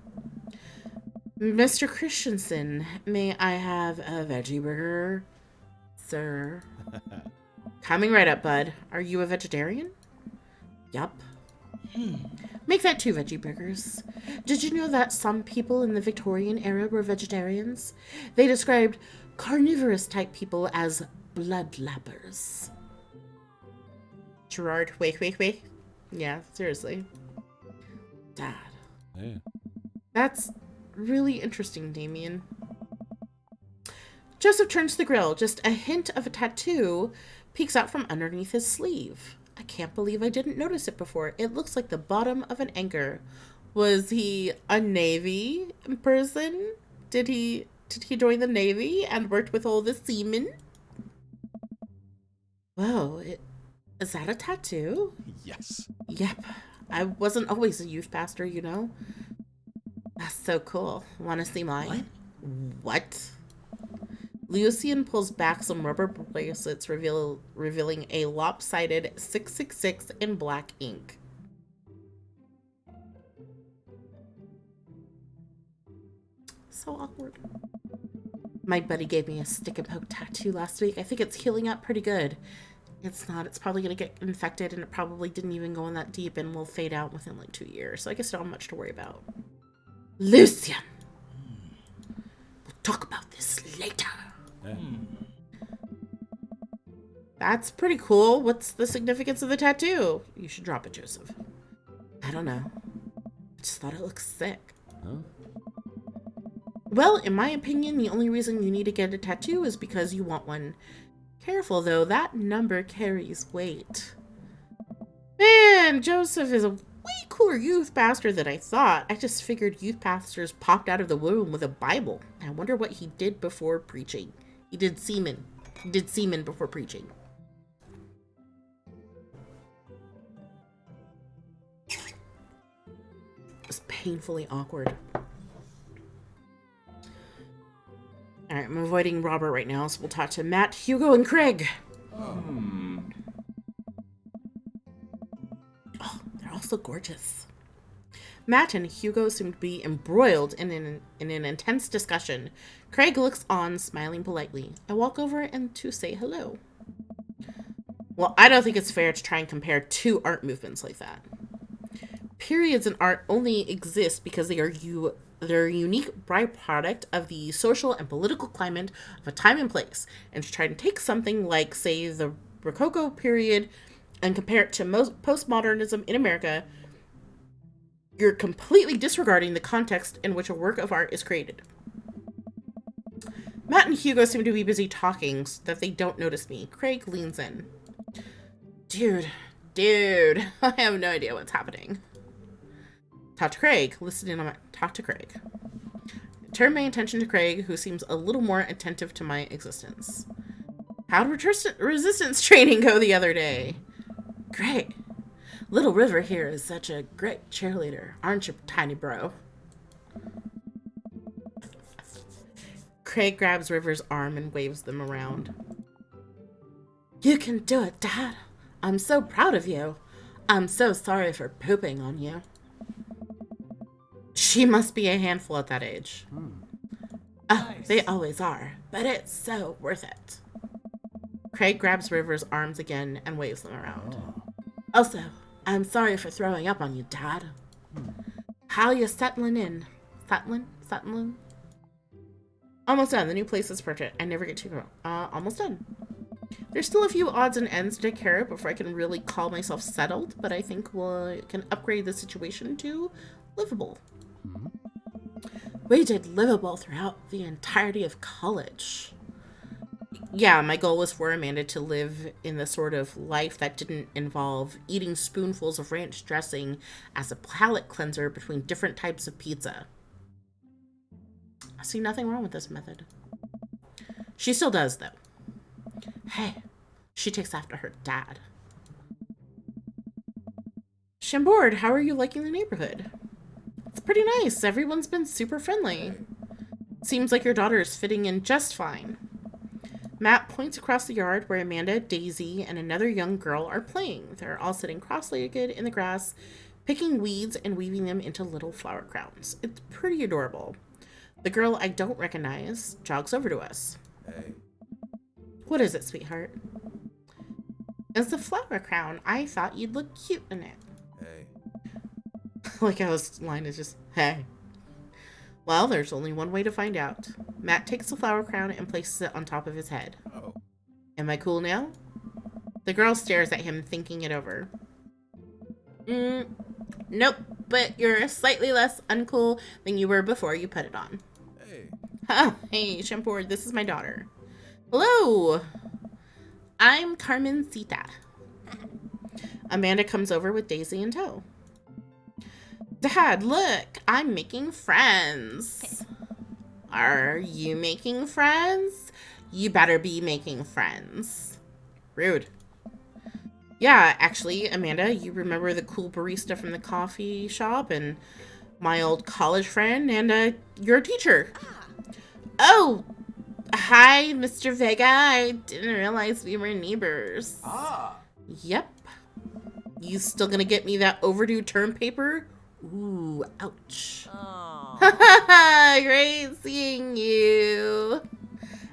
[SPEAKER 1] Mr. Christensen, may I have a veggie burger, sir? Coming right up, bud. Are you a vegetarian? Yup. Make that 2 veggie burgers. Did you know that some people in the Victorian era were vegetarians? They described carnivorous type people as bloodlappers. Gerard, wait. Yeah, seriously. Dad.
[SPEAKER 4] Yeah.
[SPEAKER 1] That's really interesting, Damien. Joseph turns to the grill. Just a hint of a tattoo peeks out from underneath his sleeve. I can't believe I didn't notice it before. It looks like the bottom of an anchor. Was he a Navy person? Did he join the Navy and worked with all the seamen? Whoa, is that a tattoo?
[SPEAKER 4] Yes.
[SPEAKER 1] Yep. I wasn't always a youth pastor, you know? That's so cool. Want to see mine? What? Lucian pulls back some rubber bracelets, revealing a lopsided 666 in black ink. So awkward. My buddy gave me a stick and poke tattoo last week. I think it's healing up pretty good. It's not. It's probably going to get infected, and it probably didn't even go in that deep and will fade out within like 2 years. So I guess not much to worry about. Lucian! We'll talk about this later.
[SPEAKER 4] Yeah.
[SPEAKER 1] That's pretty cool. What's the significance of the tattoo? You should drop it, Joseph. I don't know. I just thought it looked sick.
[SPEAKER 4] Huh?
[SPEAKER 1] Well, in my opinion, the only reason you need to get a tattoo is because you want one. Careful, though. That number carries weight. Man, Joseph is a way cooler youth pastor than I thought. I just figured youth pastors popped out of the womb with a Bible. I wonder what he did before preaching. He did semen. He did semen before preaching. It was painfully awkward. Alright, I'm avoiding Robert right now, so we'll talk to Matt, Hugo, and Craig. Oh, they're all so gorgeous. Matt and Hugo seem to be embroiled in an intense discussion. Craig looks on, smiling politely. I walk over and to say hello. Well, I don't think it's fair to try and compare two art movements like that. Periods in art only exist because they're a unique byproduct of the social and political climate of a time and place. And to try to take something like, say, the Rococo period and compare it to postmodernism in America, you're completely disregarding the context in which a work of art is created. Matt and Hugo seem to be busy talking so that they don't notice me. Craig leans in. Dude, I have no idea what's happening. Talk to Craig. Talk to Craig. Turn my attention to Craig, who seems a little more attentive to my existence. How'd resistance training go the other day? Great. Little River here is such a great cheerleader, aren't you, tiny bro? Craig grabs River's arm and waves them around. You can do it, Dad. I'm so proud of you. I'm so sorry for pooping on you. She must be a handful at that age. Oh, nice. They always are, but it's so worth it. Craig grabs River's arms again and waves them around. Also, I'm sorry for throwing up on you, Dad. How you settling in? Settling? Almost done. The new place is perfect. I never get too grown. Almost done. There's still a few odds and ends to take care of before I can really call myself settled, but I think we can upgrade the situation to livable. We did livable throughout the entirety of college. Yeah, my goal was for Amanda to live in the sort of life that didn't involve eating spoonfuls of ranch dressing as a palate cleanser between different types of pizza. I see nothing wrong with this method. She still does, though. Hey, she takes after her dad. Chambord, how are you liking the neighborhood? It's pretty nice. Everyone's been super friendly. Seems like your daughter is fitting in just fine. Matt points across the yard where Amanda, Daisy, and another young girl are playing. They're all sitting cross-legged in the grass, picking weeds and weaving them into little flower crowns. It's pretty adorable. The girl I don't recognize jogs over to us.
[SPEAKER 2] Hey.
[SPEAKER 1] What is it, sweetheart? It's a flower crown. I thought you'd look cute in it.
[SPEAKER 2] Hey.
[SPEAKER 1] Like how his line is just, hey. Well, there's only one way to find out. Matt takes the flower crown and places it on top of his head.
[SPEAKER 2] Oh.
[SPEAKER 1] Am I cool now? The girl stares at him, thinking it over. Nope, but you're slightly less uncool than you were before you put it on.
[SPEAKER 4] Hey.
[SPEAKER 1] Hey, Shampoo, this is my daughter. Hello. I'm Carmencita. Amanda comes over with Daisy in tow. Dad, look, I'm making friends. Are you making friends? You better be making friends. Rude. Yeah, actually, Amanda, you remember the cool barista from the coffee shop and my old college friend and your teacher. Oh, hi, Mr. Vega. I didn't realize we were neighbors.
[SPEAKER 2] Ah.
[SPEAKER 1] Yep. You still gonna get me that overdue term paper? Ooh, ouch. Great seeing you.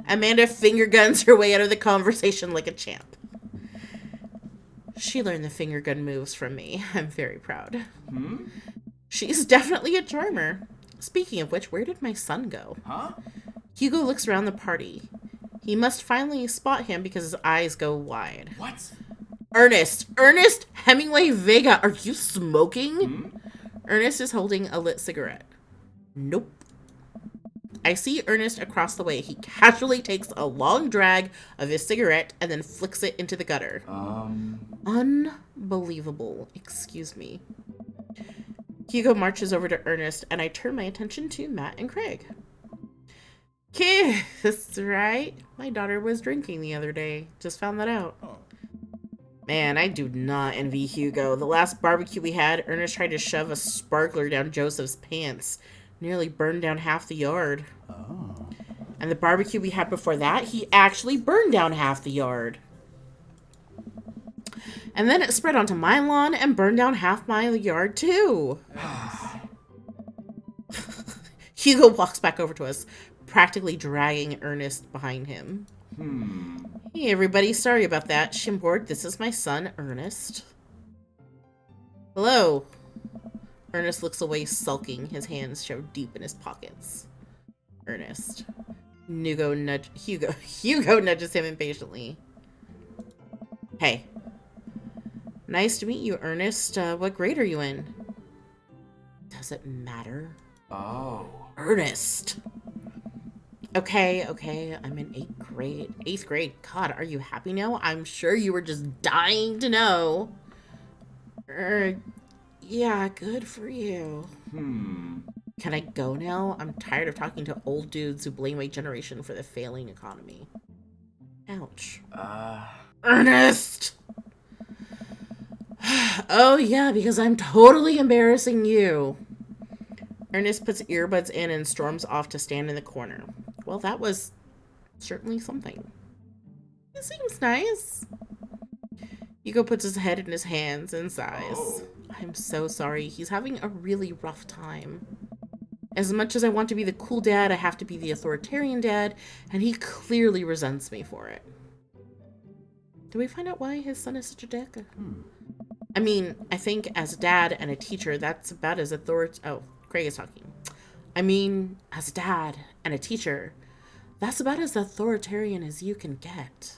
[SPEAKER 1] Amanda finger guns her way out of the conversation like a champ. She learned the finger gun moves from me. I'm very proud. She's definitely a charmer. Speaking of which, where did my son go?
[SPEAKER 2] Huh?
[SPEAKER 1] Hugo looks around the party. He must finally spot him because his eyes go wide.
[SPEAKER 2] What?
[SPEAKER 1] Ernest Hemingway Vega, are you smoking? Ernest is holding a lit cigarette. Nope. I see Ernest across the way. He casually takes a long drag of his cigarette and then flicks it into the gutter. Unbelievable. Excuse me. Hugo marches over to Ernest, and I turn my attention to Matt and Craig. Kiss, right? My daughter was drinking the other day. Just found that out. Man, I do not envy Hugo. The last barbecue we had, Ernest tried to shove a sparkler down Joseph's pants. Nearly burned down half the yard. And the barbecue we had before that, he actually burned down half the yard. And then it spread onto my lawn and burned down half my yard too. Hugo walks back over to us, practically dragging Ernest behind him. Hey everybody, sorry about that. Shimboard, this is my son, Ernest. Hello. Ernest looks away, sulking, his hands shoved deep in his pockets. Ernest. Hugo nudges him impatiently. Hey. Nice to meet you, Ernest. What grade are you in? Does it matter?
[SPEAKER 2] Oh.
[SPEAKER 1] Ernest. Okay. I'm in 8th grade. 8th grade. God, are you happy now? I'm sure you were just dying to know. Yeah, good for you. Can I go now? I'm tired of talking to old dudes who blame my generation for the failing economy. Ouch. Ernest! Oh yeah, because I'm totally embarrassing you. Ernest puts earbuds in and storms off to stand in the corner. Well, that was certainly something. He seems nice. Hugo puts his head in his hands and sighs. I'm so sorry. He's having a really rough time. As much as I want to be the cool dad, I have to be the authoritarian dad, and he clearly resents me for it. Do we find out why his son is such a dick? I mean, I think as a dad and a teacher, that's about as Oh, Craig is talking. I mean, as a dad and a teacher, that's about as authoritarian as you can get.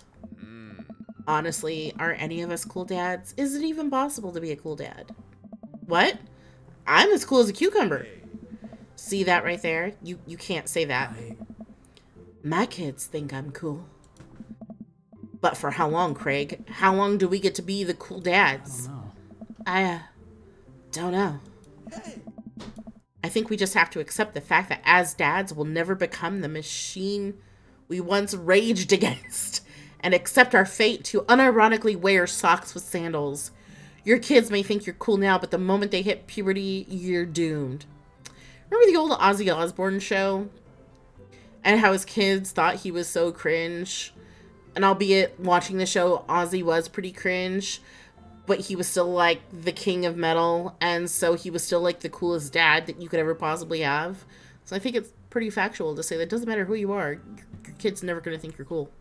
[SPEAKER 1] Honestly, are any of us cool dads? Is it even possible to be a cool dad? What? I'm as cool as a cucumber. See that right there? You can't say that. My kids think I'm cool. But for how long, Craig? How long do we get to be the cool dads? I don't know. I think we just have to accept the fact that as dads, we'll never become the machine we once raged against, and accept our fate to unironically wear socks with sandals. Your kids may think you're cool now, but the moment they hit puberty, you're doomed. Remember the old Ozzy Osbourne show? And how his kids thought he was so cringe? And albeit watching the show, Ozzy was pretty cringe, but he was still like the king of metal, and so he was still like the coolest dad that you could ever possibly have. So I think it's pretty factual to say that it doesn't matter who you are, your kid's never going to think you're cool.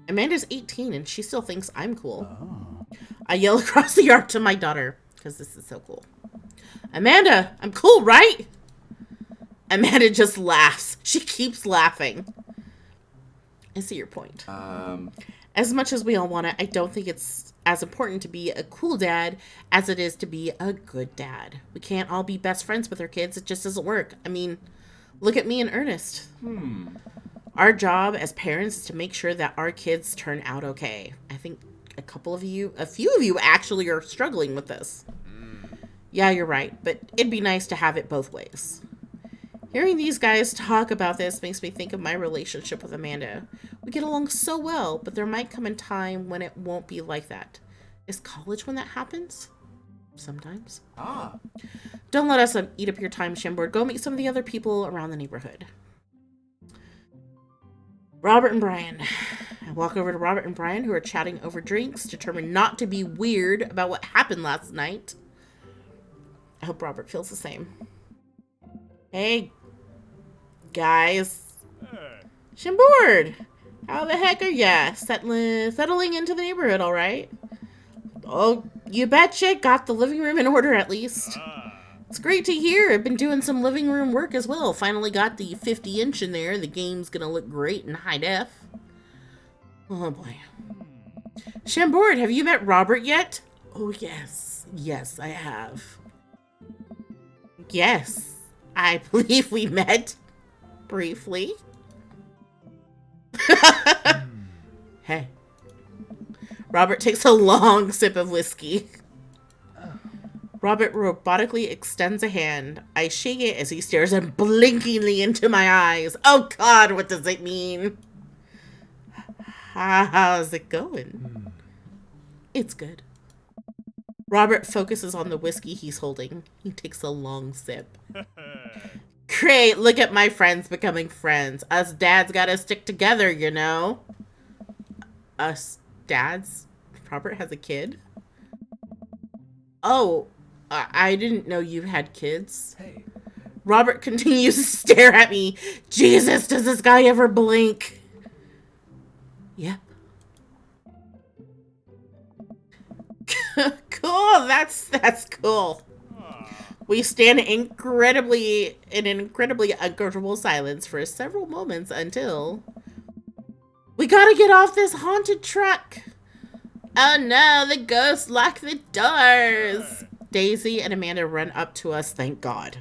[SPEAKER 1] Amanda's 18 and she still thinks I'm cool. I yell across the yard to my daughter, because this is so cool. Amanda, I'm cool, right? Amanda just laughs. She keeps laughing. I see your point.
[SPEAKER 2] Um,
[SPEAKER 1] As much as we all want it, I don't think it's as important to be a cool dad as it is to be a good dad. We can't all be best friends with our kids. It just doesn't work. I mean, look at me and Ernest. Our job as parents is to make sure that our kids turn out okay. I think a few of you actually are struggling with this. Yeah, you're right, but it'd be nice to have it both ways. Hearing these guys talk about this makes me think of my relationship with Amanda. We get along so well, but there might come a time when it won't be like that. Is college when that happens? Sometimes. Don't let us eat up your time, Shambord. Go meet some of the other people around the neighborhood. Robert and Brian. I walk over to Robert and Brian, who are chatting over drinks, determined not to be weird about what happened last night. I hope Robert feels the same. Hey, guys. Shambord, how the heck are ya? Settling into the neighborhood, all right? Oh, you betcha. Got the living room in order, at least. It's great to hear. I've been doing some living room work as well. Finally got the 50-inch in there. The game's gonna look great in high def. Oh, boy. Shambord, have you met Robert yet? Oh, yes. Yes, I have. Yes, I believe we met briefly. Hey. Robert takes a long sip of whiskey. Robert robotically extends a hand. I shake it as he stares unblinkingly into my eyes. Oh God, what does it mean? How's it going? It's good. Robert focuses on the whiskey he's holding. He takes a long sip. Great, look at my friends becoming friends. Us dads gotta stick together, you know? Us dads? Robert has a kid? Oh, I didn't know you had kids.
[SPEAKER 2] Hey.
[SPEAKER 1] Robert continues to stare at me. Jesus, does this guy ever blink? Yep. Cool, that's cool. We stand in an incredibly uncomfortable silence for several moments until... We gotta get off this haunted truck. Oh no, the ghosts lock the doors. Daisy and Amanda run up to us, thank God.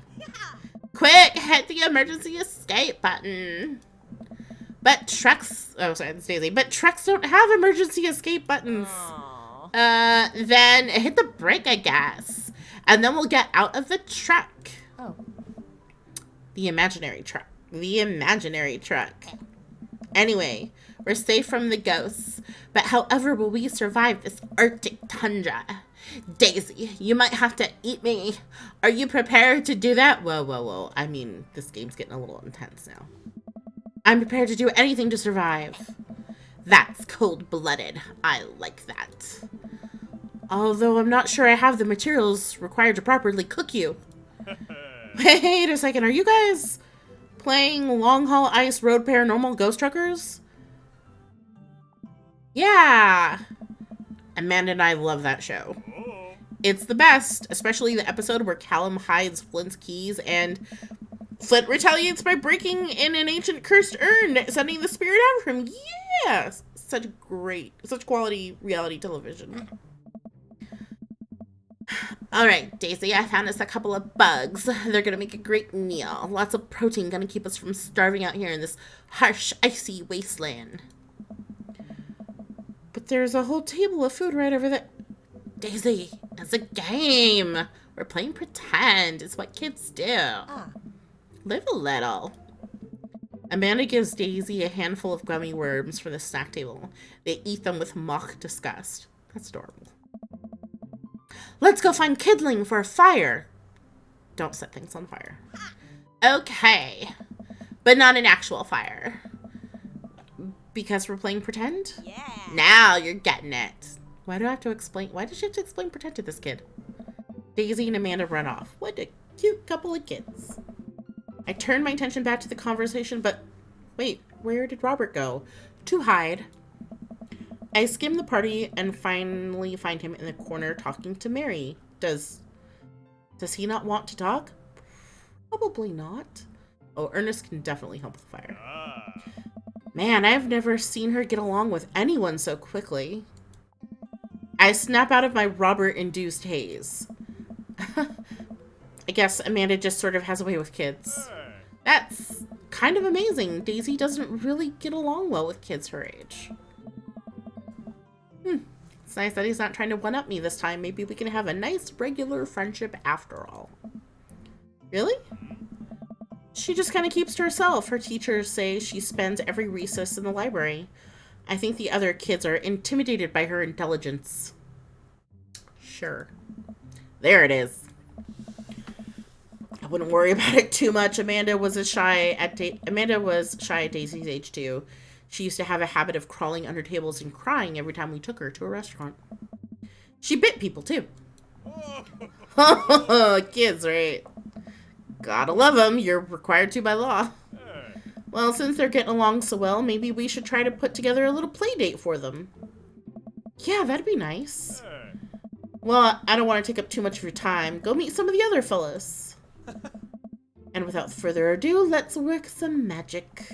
[SPEAKER 1] Quick, hit the emergency escape button. But trucks... Oh, sorry, that's Daisy. But trucks don't have emergency escape buttons. Then hit the brake, I guess. And then we'll get out of the truck.
[SPEAKER 3] Oh.
[SPEAKER 1] The imaginary truck. The imaginary truck. Anyway, we're safe from the ghosts. But however will we survive this Arctic tundra? Daisy, you might have to eat me. Are you prepared to do that? Whoa, whoa, whoa. I mean, this game's getting a little intense now. I'm prepared to do anything to survive. That's cold-blooded. I like that. Although I'm not sure I have the materials required to properly cook you. Wait a second, are you guys playing Long Haul Ice Road Paranormal Ghost Truckers? Yeah! Amanda and I love that show. It's the best, especially the episode where Callum hides Flint's keys and Flint retaliates by breaking in an ancient cursed urn, sending the spirit after him. Yes! Such quality reality television. Alright, Daisy, I found us a couple of bugs. They're gonna make a great meal. Lots of protein, gonna keep us from starving out here in this harsh, icy wasteland. But there's a whole table of food right over there. Daisy, it's a game. We're playing pretend. It's what kids do. Live a little. Amanda gives Daisy a handful of gummy worms from the snack table. They eat them with mock disgust. That's adorable. Let's go find kindling for a fire. Don't set things on fire. Okay. But not an actual fire. Because we're playing pretend?
[SPEAKER 3] Yeah.
[SPEAKER 1] Now you're getting it. Why do I have to explain? Why does she have to explain pretend to this kid? Daisy and Amanda run off. What a cute couple of kids. I turn my attention back to the conversation, but wait, where did Robert go? To hide. I skim the party and finally find him in the corner talking to Mary. Does he not want to talk? Probably not. Oh, Ernest can definitely help with the fire. Man, I've never seen her get along with anyone so quickly. I snap out of my Robert-induced haze. I guess Amanda just sort of has a way with kids. That's kind of amazing. Daisy doesn't really get along well with kids her age. It's nice that he's not trying to one-up me this time. Maybe we can have a nice, regular friendship after all. Really? She just kind of keeps to herself. Her teachers say she spends every recess in the library. I think the other kids are intimidated by her intelligence. Sure. There it is. I wouldn't worry about it too much. Amanda was shy at Daisy's age too. She used to have a habit of crawling under tables and crying every time we took her to a restaurant. She bit people too. Kids, right? Gotta love them. You're required to by law. Well, since they're getting along so well, maybe we should try to put together a little play date for them. Yeah, that'd be nice. Well, I don't want to take up too much of your time. Go meet some of the other fellas. And without further ado, let's work some magic.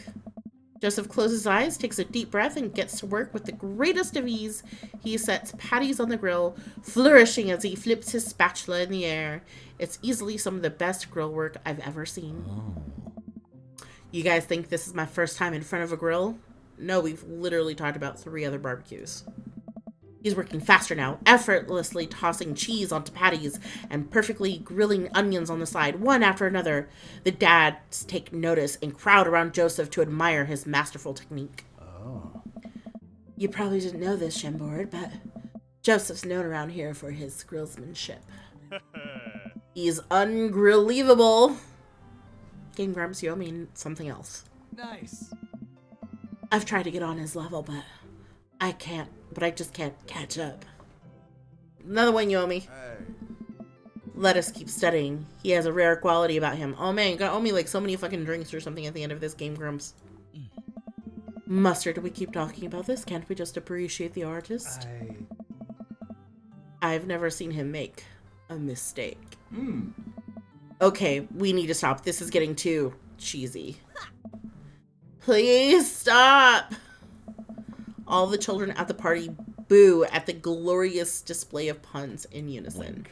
[SPEAKER 1] Joseph closes his eyes, takes a deep breath, and gets to work with the greatest of ease. He sets patties on the grill, flourishing as he flips his spatula in the air. It's easily some of the best grill work I've ever seen. You guys think this is my first time in front of a grill? No, we've literally talked about 3 other barbecues. He's working faster now, effortlessly tossing cheese onto patties and perfectly grilling onions on the side, one after another. The dads take notice and crowd around Joseph to admire his masterful technique. Oh. You probably didn't know this, Chambord, but Joseph's known around here for his grillsmanship. He's ungrill-leavable. Game Grumps, you owe me something else.
[SPEAKER 4] Nice.
[SPEAKER 1] I've tried to get on his level, but I just can't catch up. Another one you owe me.
[SPEAKER 4] Hey.
[SPEAKER 1] Let us keep studying. He has a rare quality about him. Oh man, you gotta owe me like so many fucking drinks or something at the end of this Game Grumps. Mustard, we keep talking about this? Can't we just appreciate the artist? I've never seen him make a mistake. Okay, we need to stop. This is getting too cheesy. Please stop! All the children at the party boo at the glorious display of puns in unison.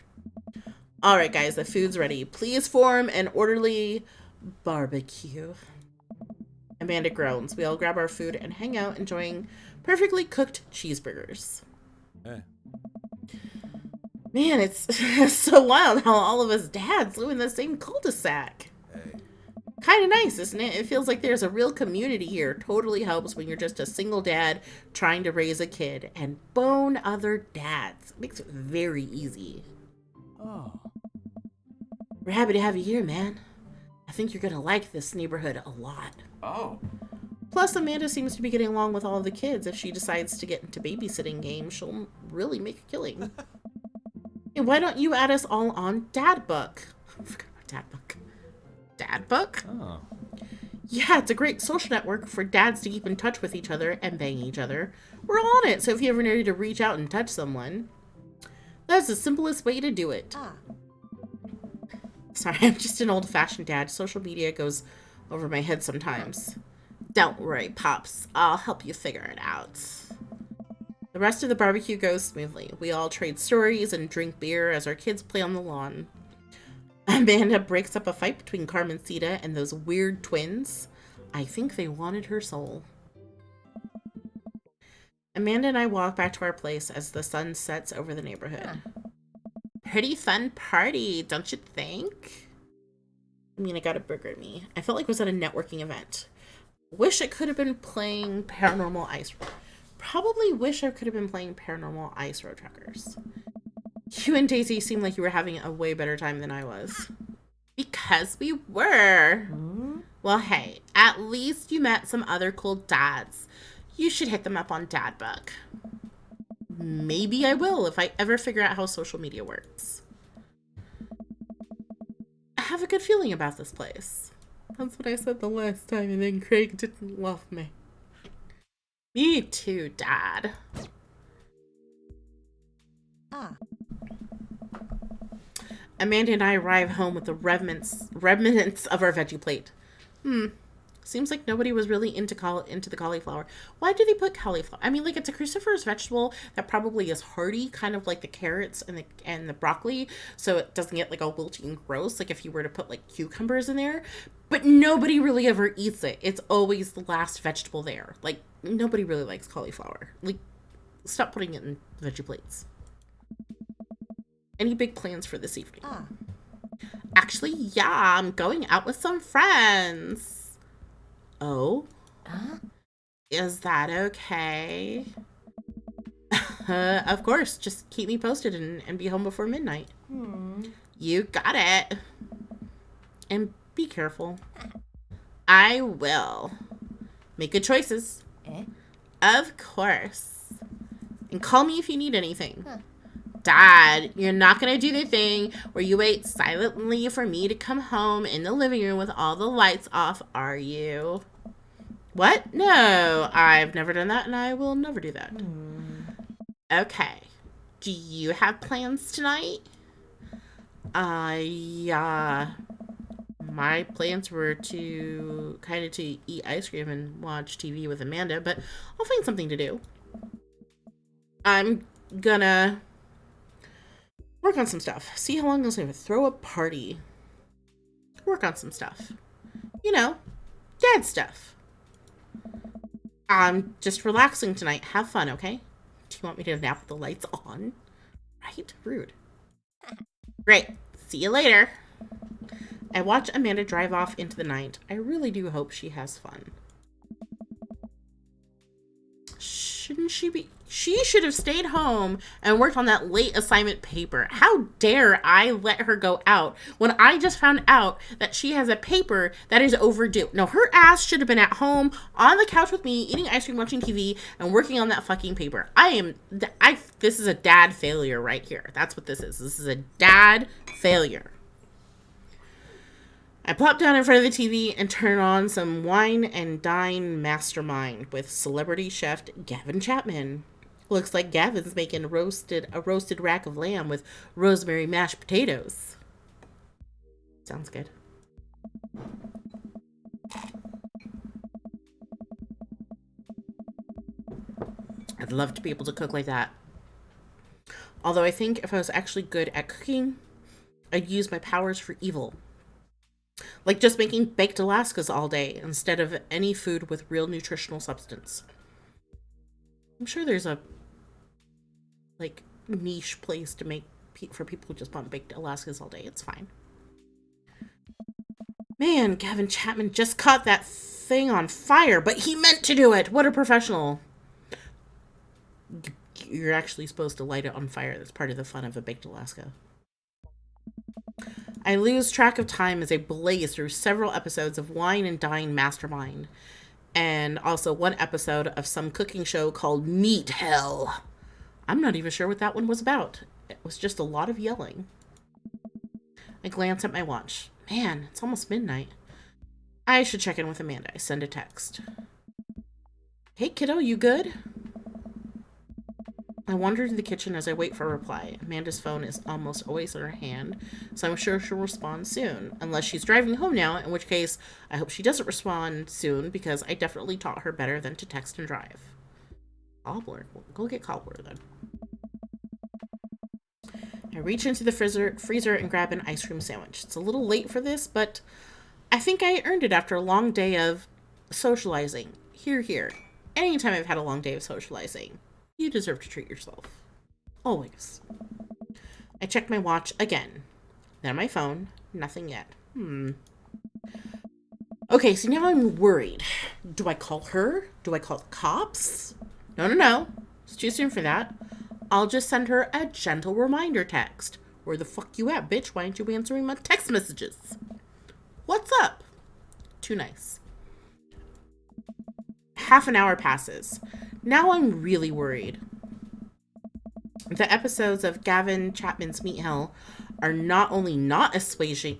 [SPEAKER 1] Alright guys, the food's ready. Please form an orderly barbecue. Amanda groans. We all grab our food and hang out enjoying perfectly cooked cheeseburgers.
[SPEAKER 4] Hey.
[SPEAKER 1] Man, it's so wild how all of us dads live in the same cul-de-sac. Kind of nice, isn't it? It feels like there's a real community here. Totally helps when you're just a single dad trying to raise a kid and bone other dads. It makes it very easy.
[SPEAKER 4] Oh.
[SPEAKER 1] We're happy to have you here, man. I think you're gonna like this neighborhood a lot.
[SPEAKER 2] Oh.
[SPEAKER 1] Plus, Amanda seems to be getting along with all of the kids. If she decides to get into babysitting games, she'll really make a killing. Hey, why don't you add us all on DadBook? I forgot about DadBook. DadBook?
[SPEAKER 4] Oh.
[SPEAKER 1] Yeah, it's a great social network for dads to keep in touch with each other and bang each other. We're on it, so if you ever need to reach out and touch someone, that's the simplest way to do it. Sorry, I'm just an old-fashioned dad. Social media goes over my head sometimes. Don't worry, Pops. I'll help you figure it out. The rest of the barbecue goes smoothly. We all trade stories and drink beer as our kids play on the lawn. Amanda breaks up a fight between Carmencita and those weird twins. I think they wanted her soul. Amanda and I walk back to our place as the sun sets over the neighborhood. Pretty fun party, don't you think? I mean, I got a burger at me. I felt like it was at a networking event. Wish I could have been playing Paranormal Ice. Probably wish I could have been playing Paranormal Ice Road Truckers. You and Daisy seem like you were having a way better time than I was. Because we were. Well, hey, at least you met some other cool dads. You should hit them up on DadBook. Maybe I will if I ever figure out how social media works. I have a good feeling about this place. That's what I said the last time, and then Craig didn't love me. Me too, Dad. Amanda and I arrive home with the remnants of our veggie plate. Seems like nobody was really into the cauliflower. Why do they put cauliflower? I mean, like, it's a cruciferous vegetable that probably is hardy, kind of like the carrots and the broccoli, so it doesn't get like all wilty and gross, like if you were to put like cucumbers in there. But nobody really ever eats it. It's always the last vegetable there. Like, nobody really likes cauliflower. Like, stop putting it in veggie plates. Any big plans for this evening? Actually, yeah, I'm going out with some friends. Oh? Is that okay? Of course. Just keep me posted and be home before midnight. You got it. And be careful. I will. Make good choices. Of course. And call me if you need anything. Dad, you're not going to do the thing where you wait silently for me to come home in the living room with all the lights off, are you? What? No, I've never done that and I will never do that. Okay. Do you have plans tonight? Yeah. My plans were to eat ice cream and watch TV with Amanda, but I'll find something to do. I'm gonna work on some stuff. See how long I was going to throw a party. Work on some stuff. You know, dad stuff. I'm just relaxing tonight. Have fun, okay? Do you want me to nap with the lights on? Right? Rude. Great. See you later. I watch Amanda drive off into the night. I really do hope she has fun. Shouldn't she be? She should have stayed home and worked on that late assignment paper. How dare I let her go out when I just found out that she has a paper that is overdue. No, her ass should have been at home on the couch with me, eating ice cream, watching TV, and working on that fucking paper. This is a dad failure right here. That's what this is. This is a dad failure. I plop down in front of the TV and turn on some Wine and Dine Mastermind with celebrity chef Gavin Chapman. Looks like Gavin's making a roasted rack of lamb with rosemary mashed potatoes. Sounds good. I'd love to be able to cook like that. Although I think if I was actually good at cooking, I'd use my powers for evil. Like just making baked Alaskas all day instead of any food with real nutritional substance. I'm sure there's a niche place to make for people who just want baked Alaskas all day. It's fine. Man, Gavin Chapman just caught that thing on fire, but he meant to do it. What a professional. You're actually supposed to light it on fire. That's part of the fun of a baked Alaska. I lose track of time as I blaze through several episodes of Wine and Dine Mastermind, and also one episode of some cooking show called Meat Hell. I'm not even sure what that one was about. It was just a lot of yelling. I glance at my watch. Man, it's almost midnight. I should check in with Amanda. I send a text. Hey kiddo, you good? I wander to the kitchen as I wait for a reply. Amanda's phone is almost always in her hand, so I'm sure she'll respond soon. Unless she's driving home now, in which case I hope she doesn't respond soon because I definitely taught her better than to text and drive. Cobbler. Go get cobbler then. I reach into the freezer and grab an ice cream sandwich. It's a little late for this, but I think I earned it after a long day of socializing. Here. Anytime I've had a long day of socializing, you deserve to treat yourself. Always. I check my watch again. Then my phone. Nothing yet. Okay, so now I'm worried. Do I call her? Do I call the cops? No. It's too soon for that. I'll just send her a gentle reminder text. Where the fuck you at, bitch? Why aren't you answering my text messages? What's up? Too nice. Half an hour passes. Now I'm really worried. The episodes of Gavin Chapman's Meat Hell are not only not assuaging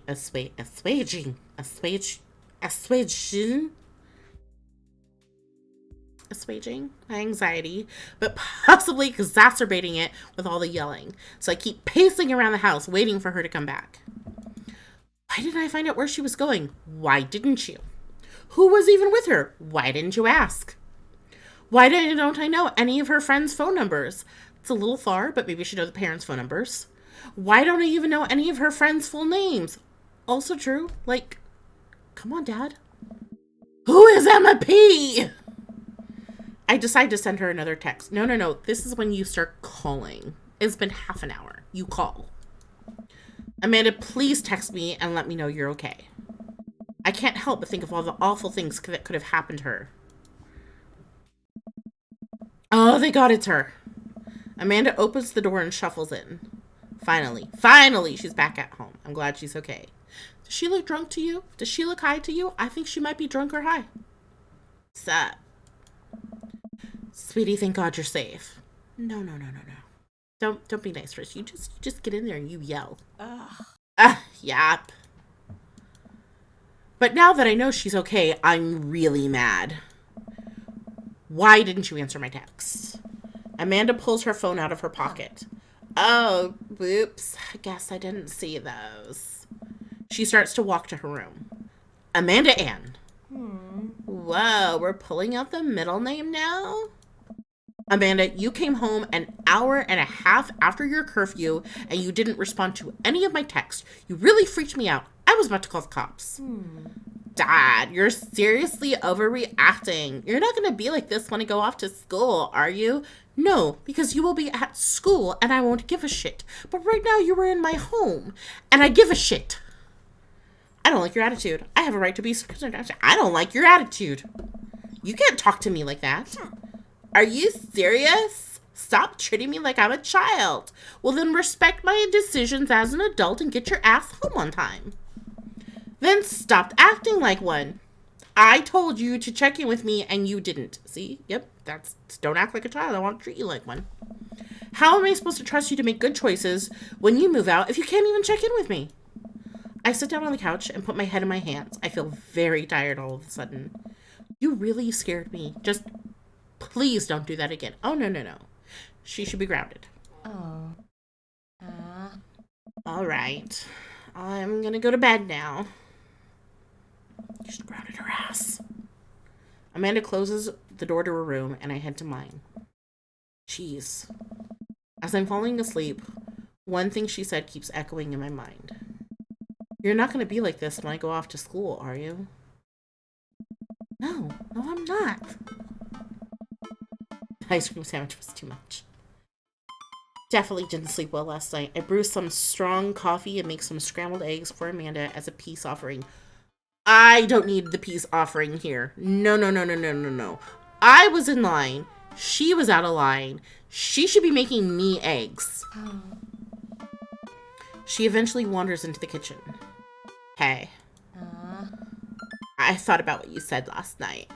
[SPEAKER 1] my anxiety, but possibly exacerbating it with all the yelling. So I keep pacing around the house, waiting for her to come back. Why didn't I find out where she was going? Why didn't you? Who was even with her? Why didn't you ask? Why don't I know any of her friends' phone numbers? It's a little far, but maybe she knows the parents' phone numbers. Why don't I even know any of her friends' full names? Also true. Like, come on, Dad. Who is Emma P? I decide to send her another text. No. This is when you start calling. It's been half an hour. You call. Amanda, please text me and let me know you're okay. I can't help but think of all the awful things that could have happened to her. Oh, thank God it's her. Amanda opens the door and shuffles in. Finally, she's back at home. I'm glad she's okay. Does she look drunk to you? Does she look high to you? I think she might be drunk or high. Sup? Sweetie, thank God you're safe. No. Don't be nice, Trish. You just get in there and you yell. Yap. But now that I know she's okay, I'm really mad. Why didn't you answer my text? Amanda pulls her phone out of her pocket. Oh, whoops. I guess I didn't see those. She starts to walk to her room. Amanda Ann. Whoa, we're pulling out the middle name now? Amanda, you came home an hour and a half after your curfew and you didn't respond to any of my texts. You really freaked me out. I was about to call the cops. Dad, you're seriously overreacting. You're not going to be like this when I go off to school, are you? No, because you will be at school and I won't give a shit. But right now you were in my home and I give a shit. I don't like your attitude. I have a right to be... I don't like your attitude. You can't talk to me like that. Are you serious? Stop treating me like I'm a child. Well, then respect my decisions as an adult and get your ass home on time. Then stop acting like one. I told you to check in with me and you didn't. See? Yep, that's... Don't act like a child. I won't treat you like one. How am I supposed to trust you to make good choices when you move out if you can't even check in with me? I sit down on the couch and put my head in my hands. I feel very tired all of a sudden. You really scared me. Just... Please don't do that again. Oh, no. She should be grounded. All right. I'm gonna go to bed now. You should have grounded her ass. Amanda closes the door to her room, and I head to mine. Jeez. As I'm falling asleep, one thing she said keeps echoing in my mind. You're not gonna be like this when I go off to school, are you? No, I'm not. The ice cream sandwich was too much. Definitely didn't sleep well last night. I brewed some strong coffee and make some scrambled eggs for Amanda as a peace offering. I don't need the peace offering here. No. I was in line. She was out of line. She should be making me eggs. She eventually wanders into the kitchen. Hey. I thought about what you said last night.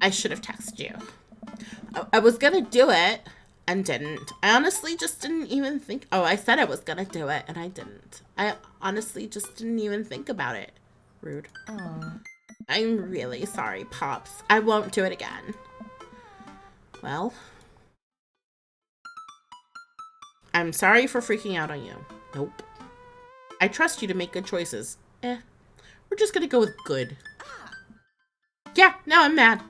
[SPEAKER 1] I should have texted you. I was gonna do it and didn't. I honestly just didn't even think. Oh, I said I was gonna do it and I didn't. I honestly just didn't even think about it. Rude. I'm really sorry, Pops. I won't do it again. Well, I'm sorry for freaking out on you. Nope. I trust you to make good choices. We're just gonna go with good. Yeah, now I'm mad.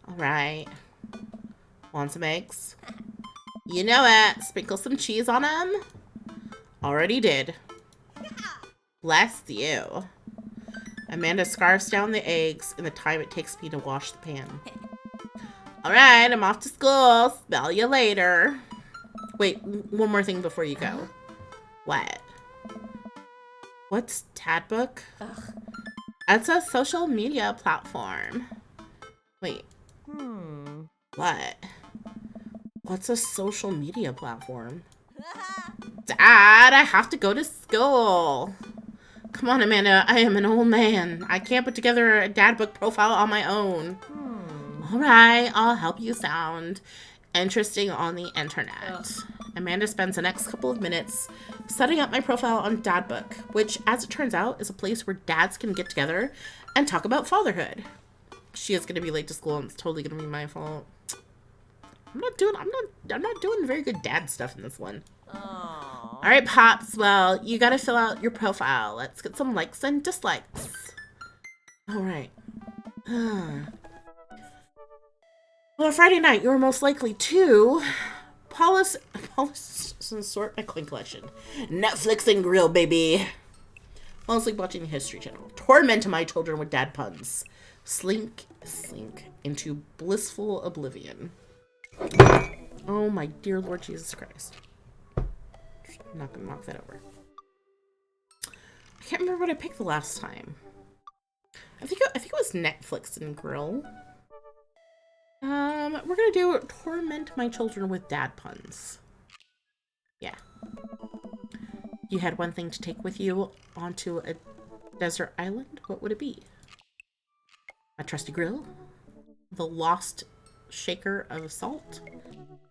[SPEAKER 1] Alright. Want some eggs? You know it. Sprinkle some cheese on them. Already did. Bless you. Amanda scarfs down the eggs in the time it takes me to wash the pan. Alright, I'm off to school. Smell you later. Wait, one more thing before you go. What? What's DadBook? It's a social media platform. Wait. What? What's a social media platform? Dad, I have to go to school. Come on, Amanda. I am an old man. I can't put together a DadBook profile on my own. All right, I'll help you sound interesting on the internet. Amanda spends the next couple of minutes setting up my profile on DadBook, which, as it turns out, is a place where dads can get together and talk about fatherhood. She is going to be late to school, and it's totally going to be my fault. I'm not doing very good dad stuff in this one. All right, Pops. Well, you got to fill out your profile. Let's get some likes and dislikes. All right. Well, Friday night, you were most likely to polish and sort my coin collection. Netflix and grill, baby. Mostly watching the History Channel. Torment my children with dad puns. Slink into blissful oblivion. Oh my dear Lord Jesus Christ. I'm not gonna knock that over. I can't remember what I picked the last time. I think it was Netflix and grill. We're gonna do torment my children with dad puns. Yeah. You had one thing to take with you onto a desert island. What would it be? A trusty grill? The lost shaker of salt?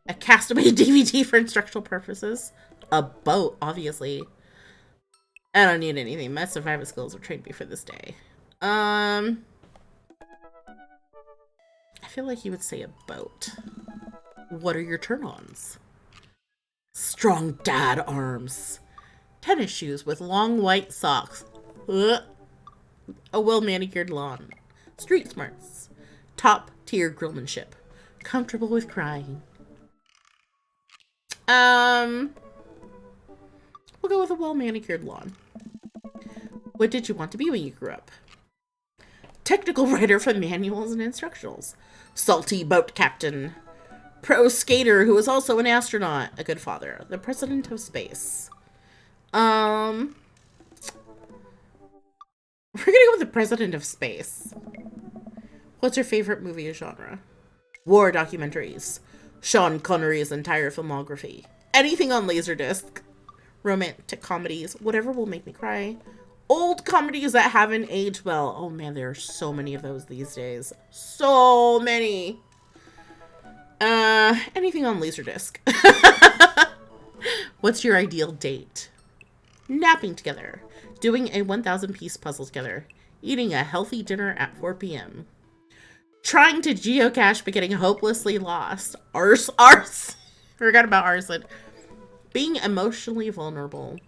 [SPEAKER 1] A castaway DVD for instructional purposes? A boat, obviously. I don't need anything. My survival skills have trained me for this day. I feel like you would say a boat. What are your turn-ons? Strong dad arms. Tennis shoes with long white socks. Ugh. A well-manicured lawn. Street smarts. Top-tier grillmanship. Comfortable with crying. We'll go with a well-manicured lawn. What did you want to be when you grew up? Technical writer for manuals and instructionals. Salty boat captain. Pro skater who is also an astronaut. A good father. The president of space. We're gonna go with the president of space. What's your favorite movie genre? War documentaries. Sean Connery's entire filmography. Anything on Laserdisc. Romantic comedies. Whatever will make me cry. Old comedies that haven't aged well. Oh man, there are so many of those these days. So many. Anything on Laserdisc. What's your ideal date? Napping together. Doing a 1,000-piece puzzle together. Eating a healthy dinner at 4 p.m. Trying to geocache but getting hopelessly lost. Arse. Forgot about arson. Being emotionally vulnerable.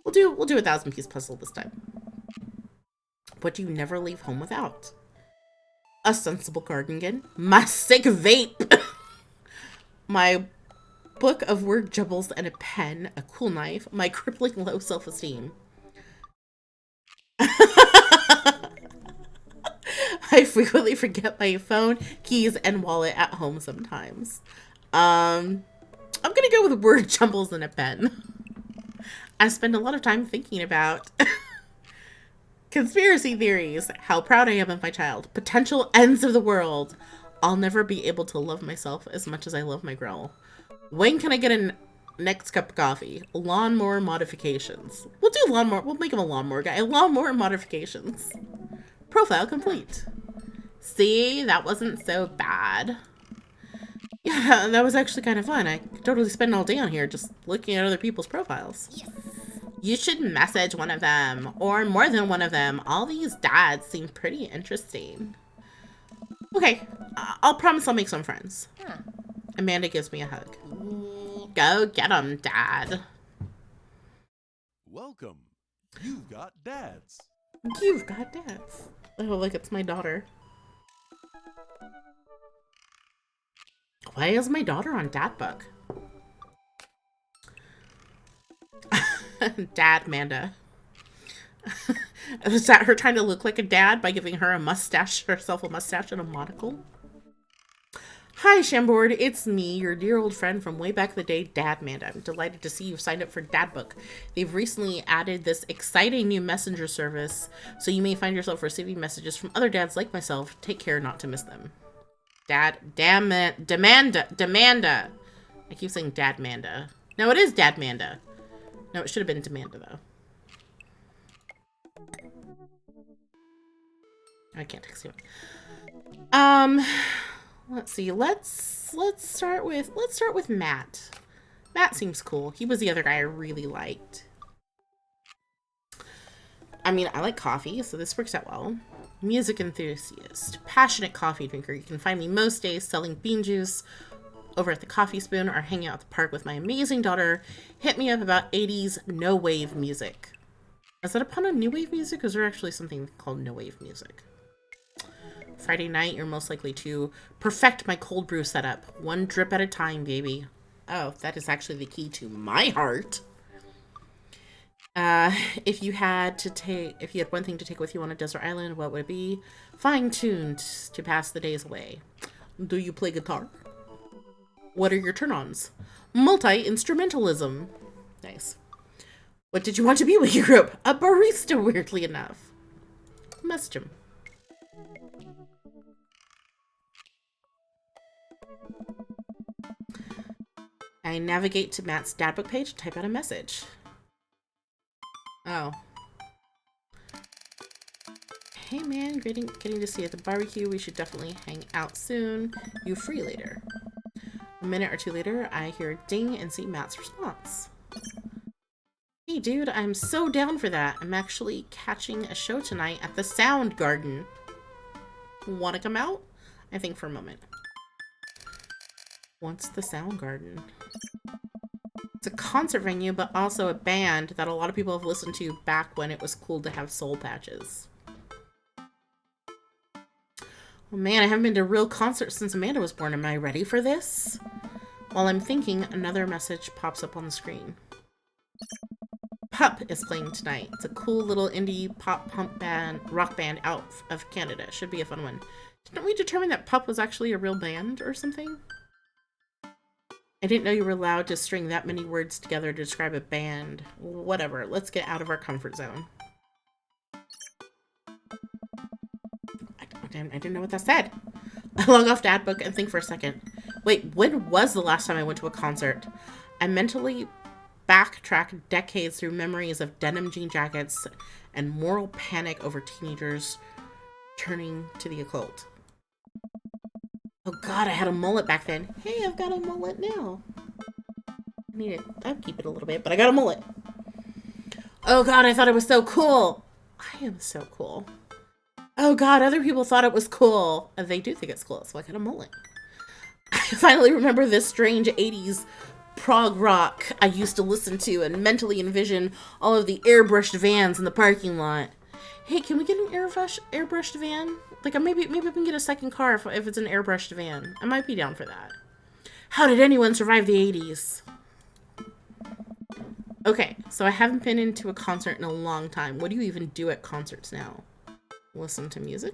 [SPEAKER 1] We'll do a 1,000-piece puzzle this time. What do you never leave home without? A sensible cardigan. My sick vape. My book of word jumbles and a pen. A cool knife. My crippling low self-esteem. I frequently forget my phone, keys, and wallet at home sometimes. I'm gonna go with word jumbles and a pen. I spend a lot of time thinking about conspiracy theories, how proud I am of my child, potential ends of the world. I'll never be able to love myself as much as I love my girl. When can I get a next cup of coffee? Lawnmower modifications. We'll do lawnmower. We'll make him a lawnmower guy. Lawnmower modifications. Profile complete. See, that wasn't so bad. Yeah, that was actually kind of fun. I could totally spend all day on here just looking at other people's profiles. Yes. You should message one of them, or more than one of them. All these dads seem pretty interesting. Okay, I'll promise I'll make some friends. Huh. Amanda gives me a hug. Go get 'em, Dad.
[SPEAKER 4] Welcome. You've got dads.
[SPEAKER 1] You've got dads. Oh, look, it's my daughter. Why is my daughter on Dad Book? Dad Manda. Is that her trying to look like a dad by giving her a mustache, herself a mustache and a monocle? Hi, Shamboard. It's me, your dear old friend from way back in the day, Dad Manda. I'm delighted to see you've signed up for Dad Book. They've recently added this exciting new messenger service, so you may find yourself receiving messages from other dads like myself. Take care not to miss them. Demanda. I keep saying Dad Manda. No, it is Dad Manda. No, it should have been Demanda, though. I can't text you. Let's see. Let's start with Matt. Matt seems cool. He was the other guy I really liked. I mean, I like coffee, so this works out well. Music enthusiast, passionate coffee drinker. You can find me most days selling bean juice over at the Coffee Spoon or hanging out at the park with my amazing daughter. Hit me up about 80s no-wave music. Is that upon a new wave music? Or is there actually something called no wave music? Friday night, you're most likely to perfect my cold brew setup. One drip at a time, baby. Oh, that is actually the key to my heart. If you had one thing to take with you on a desert island, what would it be? Fine-tuned to pass the days away. Do you play guitar? What are your turn-ons? Multi-instrumentalism. Nice. What did you want to be when you grew up? A barista, weirdly enough. Messaged him. I navigate to Matt's dadbook page and type out a message. Oh. Hey man, getting to see you at the barbecue. We should definitely hang out soon. You free later? A minute or two later, I hear a ding and see Matt's response. Hey dude, I'm so down for that. I'm actually catching a show tonight at the Sound Garden. Wanna come out? I think for a moment. What's the Sound Garden? It's a concert venue, but also a band that a lot of people have listened to back when it was cool to have soul patches. Oh man, I haven't been to a real concert since Amanda was born. Am I ready for this? While I'm thinking, another message pops up on the screen. Pup is playing tonight. It's a cool little indie pop punk band, rock band out of Canada. Should be a fun one. Didn't we determine that Pup was actually a real band or something? I didn't know you were allowed to string that many words together to describe a band. Whatever, let's get out of our comfort zone. I didn't know what that said. I log off Dadbook and think for a second. Wait, when was the last time I went to a concert? I mentally backtrack decades through memories of denim jean jackets and moral panic over teenagers turning to the occult. Oh god, I had a mullet back then. Hey, I've got a mullet now. I need it. I'll keep it a little bit, but I got a mullet. Oh god, I thought it was so cool. I am so cool. Oh god, other people thought it was cool. They do think it's cool, so I got a mullet. I finally remember this strange 80s prog rock I used to listen to and mentally envision all of the airbrushed vans in the parking lot. Hey, can we get an airbrushed van? Like, maybe we can get a second car if it's an airbrushed van. I might be down for that. How did anyone survive the 80s? Okay, so I haven't been into a concert in a long time. What do you even do at concerts now? Listen to music?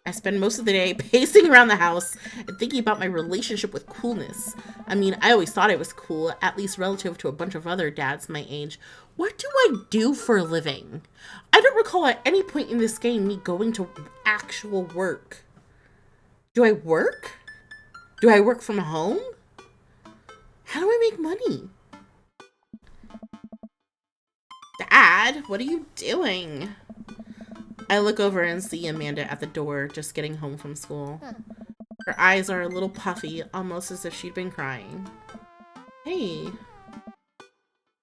[SPEAKER 1] I spend most of the day pacing around the house and thinking about my relationship with coolness. I mean, I always thought it was cool, at least relative to a bunch of other dads my age. What do I do for a living? I don't recall at any point in this game me going to actual work. Do I work? Do I work from home? How do I make money? Dad, what are you doing? I look over and see Amanda at the door, just getting home from school. Her eyes are a little puffy, almost as if she'd been crying. Hey.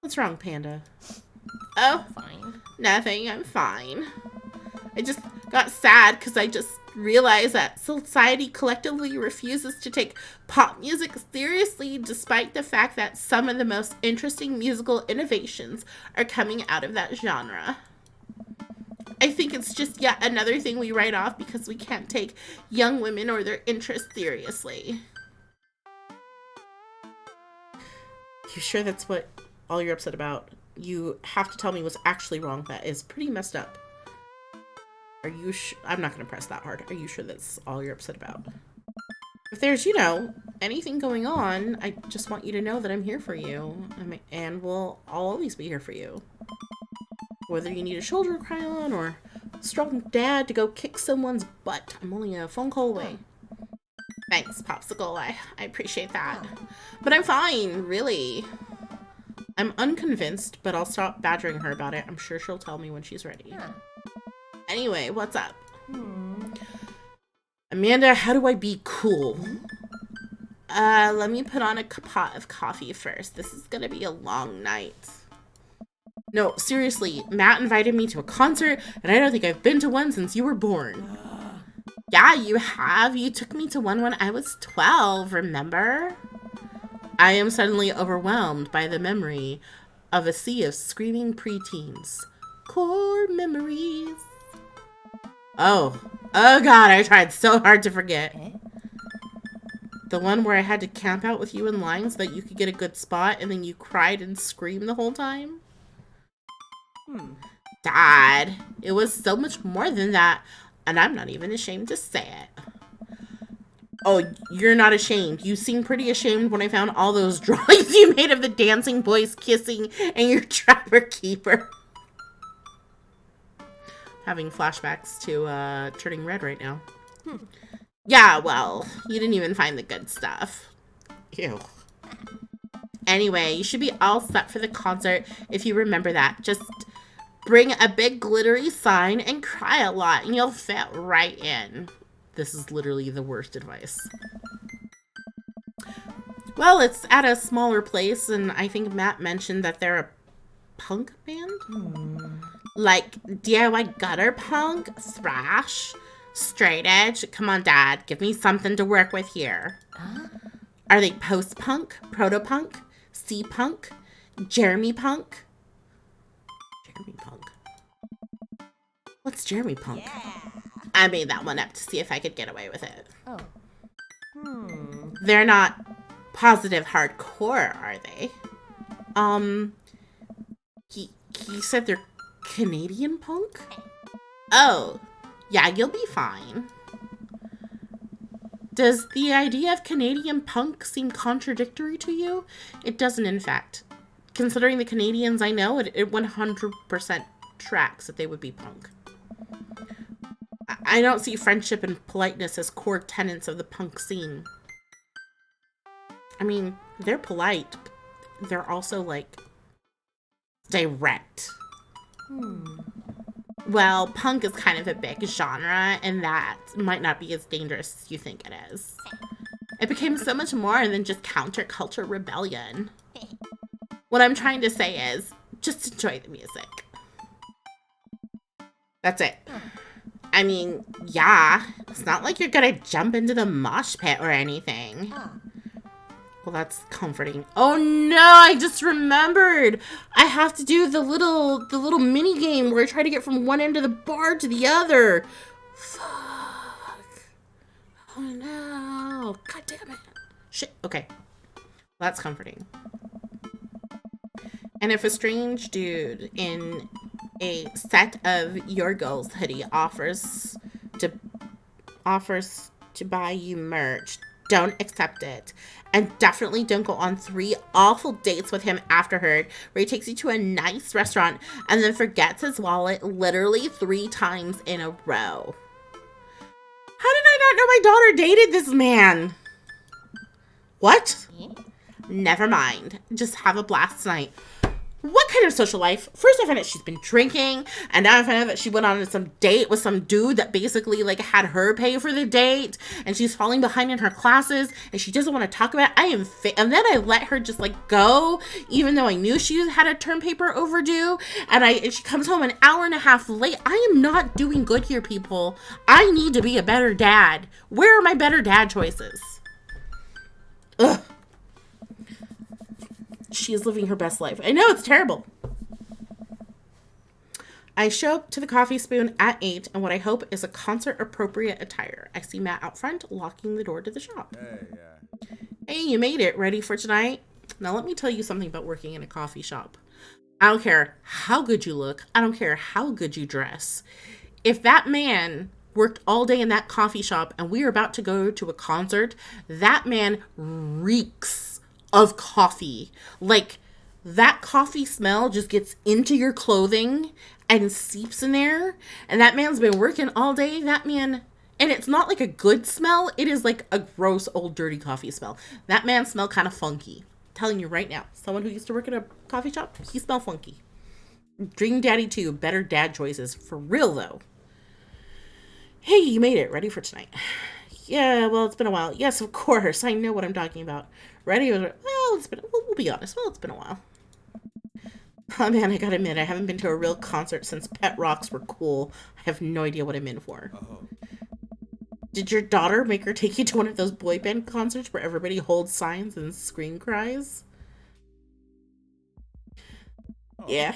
[SPEAKER 1] What's wrong, Panda? Oh, fine. Nothing, I'm fine. I just got sad because I just realized that society collectively refuses to take pop music seriously, despite the fact that some of the most interesting musical innovations are coming out of that genre. I think it's just yet another thing we write off because we can't take young women or their interests seriously. You sure that's what all you're upset about? You have to tell me what's actually wrong. That is pretty messed up. Are you I'm not going to press that hard. Are you sure that's all you're upset about? If there's, anything going on, I just want you to know that I'm here for you. I'll always be here for you. Whether you need a shoulder to cry on or a strong dad to go kick someone's butt, I'm only a phone call away. Thanks, Popsicle. I appreciate that. But I'm fine, really. I'm unconvinced, but I'll stop badgering her about it. I'm sure she'll tell me when she's ready. Anyway, what's up? Amanda, how do I be cool? Let me put on a pot of coffee first. This is gonna be a long night. No, seriously, Matt invited me to a concert, and I don't think I've been to one since you were born. Yeah, you have. You took me to one when I was 12, remember? I am suddenly overwhelmed by the memory of a sea of screaming preteens. core memories. Oh God, I tried so hard to forget. The one where I had to camp out with you in line so that you could get a good spot and then you cried and screamed the whole time? Dad, it was so much more than that, and I'm not even ashamed to say it. Oh, you're not ashamed. You seemed pretty ashamed when I found all those drawings you made of the dancing boys kissing and your trapper keeper. Having flashbacks to turning red right now. Yeah, well, you didn't even find the good stuff. Ew. Anyway, you should be all set for the concert if you remember that. Just bring a big glittery sign and cry a lot and you'll fit right in. This is literally the worst advice. Well, it's at a smaller place, and I think Matt mentioned that they're a punk band? Like DIY gutter punk, thrash, straight edge. Come on, Dad, give me something to work with here. Are they post-punk, proto-punk, C-punk, Jeremy punk? Jeremy punk. What's Jeremy punk?
[SPEAKER 5] Yeah.
[SPEAKER 1] I made that one up to see if I could get away with it.
[SPEAKER 5] Oh.
[SPEAKER 1] They're not positive hardcore, are they? He said they're Canadian punk? Oh, yeah, you'll be fine. Does the idea of Canadian punk seem contradictory to you? It doesn't, in fact. Considering the Canadians I know, it 100% tracks that they would be punk. I don't see friendship and politeness as core tenets of the punk scene. I mean, they're polite, but they're also, like, direct. Well, punk is kind of a big genre, and that might not be as dangerous as you think it is. It became so much more than just counterculture rebellion. What I'm trying to say is, just enjoy the music. That's it. I mean, yeah, it's not like you're gonna jump into the mosh pit or anything. Well, that's comforting. Oh no, I just remembered. I have to do the little mini game where I try to get from one end of the bar to the other. Fuck. Oh no. God damn it. Shit. Okay. Well, that's comforting. And if a strange dude in a set of your girls hoodie offers to buy you merch, don't accept it. And definitely don't go on 3 awful dates with him afterward, where he takes you to a nice restaurant and then forgets his wallet literally 3 times in a row. How did I not know my daughter dated this man? What? Never mind. Just have a blast tonight. What kind of social life? First I found out she's been drinking, and now I found out that she went on some date with some dude that basically like had her pay for the date, and she's falling behind in her classes, and she doesn't want to talk about it. And then I let her just like go, even though I knew she had a term paper overdue, and she comes home an hour and a half late. I am not doing good here, people. I need to be a better dad. Where are my better dad choices? Ugh. She is living her best life. I know, it's terrible. I show up to the Coffee Spoon at 8 in what I hope is a concert-appropriate attire. I see Matt out front, locking the door to the shop. Hey, you made it. Ready for tonight? Now, let me tell you something about working in a coffee shop. I don't care how good you look. I don't care how good you dress. If that man worked all day in that coffee shop and we are about to go to a concert, that man reeks of coffee. Like, that coffee smell just gets into your clothing and seeps in there, and that man's been working all day. That man, and it's not like a good smell, it is like a gross old dirty coffee smell. That man smell kind of funky. I'm telling you right now, someone who used to work at a coffee shop, he smell funky. Dream Daddy 2, better dad choices for real though. Hey, you made it. Ready for tonight? Yeah, well, it's been a while. Yes, of course. I know what I'm talking about. Ready? Well, we'll be honest. Well, it's been a while. Oh, man, I gotta admit, I haven't been to a real concert since Pet Rocks were cool. I have no idea what I'm in for. Did your daughter make her take you to one of those boy band concerts where everybody holds signs and scream cries? Yeah.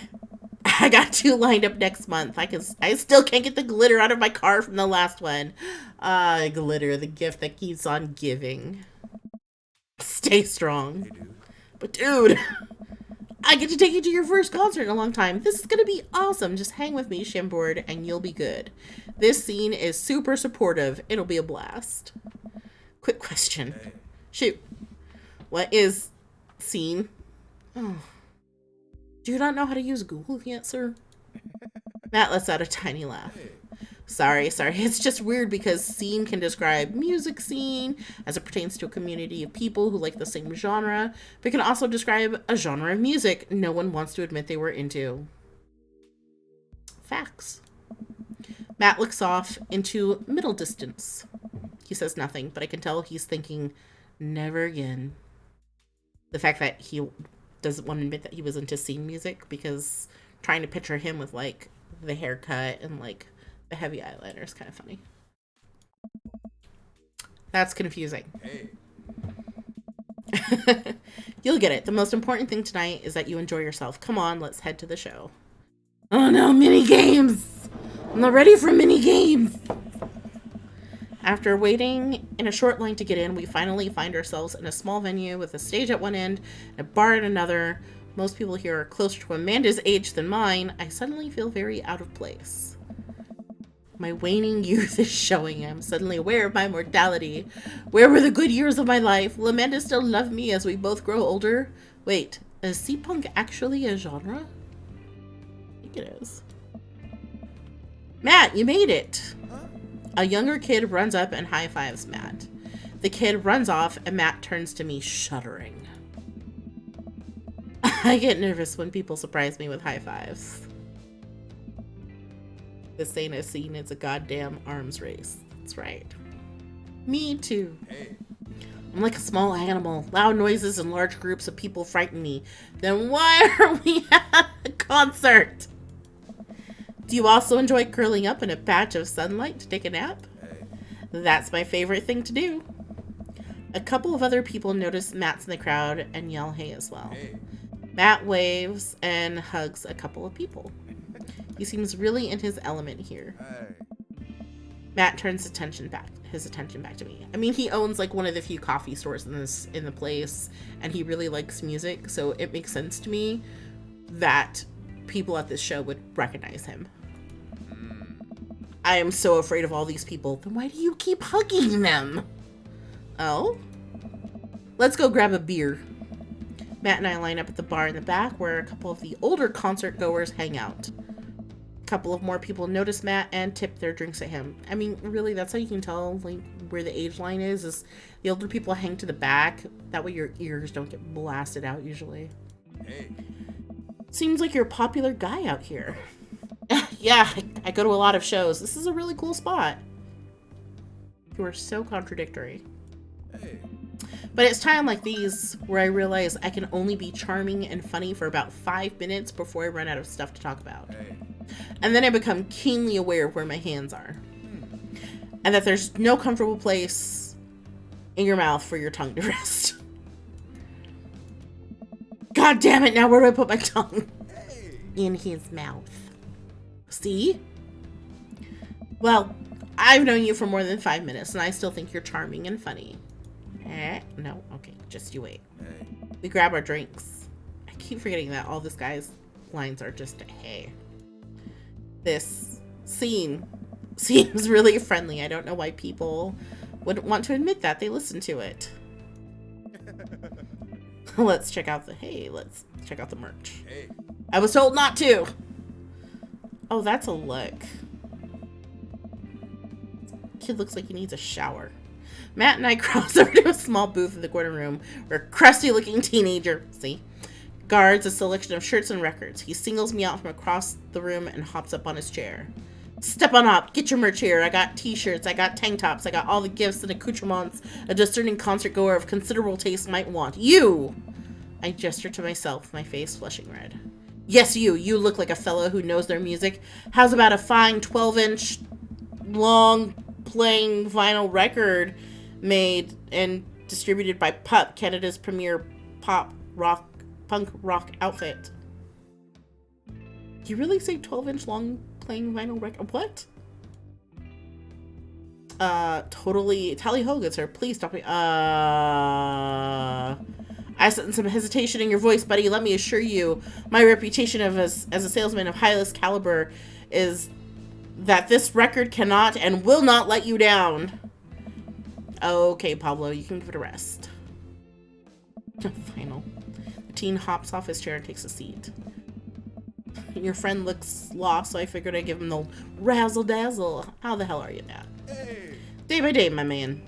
[SPEAKER 1] I got 2 lined up next month. I still can't get the glitter out of my car from the last one. Glitter, the gift that keeps on giving. Stay strong.
[SPEAKER 4] Hey, dude.
[SPEAKER 1] But dude, I get to take you to your first concert in a long time. This is gonna be awesome. Just hang with me, Shimboard, and you'll be good. This scene is super supportive. It'll be a blast. Quick question.
[SPEAKER 4] Hey.
[SPEAKER 1] Shoot. What is scene? Oh. Do you not know how to use Google yet, sir? Matt lets out a tiny laugh.
[SPEAKER 4] Hey.
[SPEAKER 1] Sorry. It's just weird because scene can describe music scene as it pertains to a community of people who like the same genre, but can also describe a genre of music no one wants to admit they were into. Facts. Matt looks off into middle distance. He says nothing, but I can tell he's thinking, never again. The fact that he doesn't want to admit that he was into scene music, because trying to picture him with like the haircut and like the heavy eyeliner is kind of funny. That's confusing.
[SPEAKER 4] Hey.
[SPEAKER 1] You'll get it. The most important thing tonight is that you enjoy yourself. Come on, let's head to the show. Oh no, mini games! I'm not ready for mini games! After waiting in a short line to get in, we finally find ourselves in a small venue with a stage at one end and a bar at another. Most people here are closer to Amanda's age than mine. I suddenly feel very out of place. My waning youth is showing. I'm suddenly aware of my mortality. Where were the good years of my life? Will Amanda still love me as we both grow older? Wait, is C-punk actually a genre? I think it is. Matt, you made it! A younger kid runs up and high-fives Matt. The kid runs off and Matt turns to me shuddering. I get nervous when people surprise me with high-fives. This ain't a scene, it's a goddamn arms race. That's right. Me too.
[SPEAKER 4] Hey.
[SPEAKER 1] I'm like a small animal. Loud noises and large groups of people frighten me. Then why are we at a concert? Do you also enjoy curling up in a patch of sunlight to take a nap?
[SPEAKER 4] Hey.
[SPEAKER 1] That's my favorite thing to do. A couple of other people notice Matt's in the crowd and yell hey as well.
[SPEAKER 4] Hey.
[SPEAKER 1] Matt waves and hugs a couple of people. He seems really in his element here.
[SPEAKER 4] Hey.
[SPEAKER 1] Matt turns his attention back to me. I mean, he owns like one of the few coffee stores in the place, and he really likes music, so it makes sense to me that people at this show would recognize him. I am so afraid of all these people. Then why do you keep hugging them? Oh? Let's go grab a beer. Matt and I line up at the bar in the back where a couple of the older concert goers hang out. A couple of more people notice Matt and tip their drinks at him. I mean, really, that's how you can tell like where the age line is the older people hang to the back. That way your ears don't get blasted out usually.
[SPEAKER 4] Hey.
[SPEAKER 1] Seems like you're a popular guy out here. Yeah, I go to a lot of shows. This is a really cool spot. You are so contradictory.
[SPEAKER 4] Hey.
[SPEAKER 1] But it's time like these where I realize I can only be charming and funny for about 5 minutes before I run out of stuff to talk about.
[SPEAKER 4] Hey.
[SPEAKER 1] And then I become keenly aware of where my hands are. And that there's no comfortable place in your mouth for your tongue to rest. God damn it, now where do I put my tongue?
[SPEAKER 4] Hey.
[SPEAKER 1] In his mouth. See? Well, I've known you for more than 5 minutes, and I still think you're charming and funny. No, okay, just you wait.
[SPEAKER 4] Hey.
[SPEAKER 1] We grab our drinks. I keep forgetting that all this guy's lines are just a hey. This scene seems really friendly. I don't know why people wouldn't want to admit that they listen to it. Let's check out the merch.
[SPEAKER 4] Hey.
[SPEAKER 1] I was told not to. Oh, that's a look. Kid looks like he needs a shower. Matt and I cross over to a small booth in the corner room where a crusty-looking teenager, guards a selection of shirts and records. He singles me out from across the room and hops up on his chair. Step on up, get your merch here. I got t-shirts, I got tank tops, I got all the gifts and accoutrements a discerning concert goer of considerable taste might want. You! I gesture to myself, my face flushing red. Yes, you. You look like a fellow who knows their music. How's about a fine 12-inch long playing vinyl record made and distributed by Pup, Canada's premier punk rock outfit? You really say 12-inch long playing vinyl record? What? Totally. Tally ho, good sir. Please stop me. I sense some hesitation in your voice, buddy. Let me assure you, my reputation as a salesman of highest caliber is that this record cannot and will not let you down. Okay, Pablo, you can give it a rest. Final. The teen hops off his chair and takes a seat. Your friend looks lost, so I figured I'd give him the razzle-dazzle. How the hell are you, Dad?
[SPEAKER 4] Hey.
[SPEAKER 1] Day by day, my man.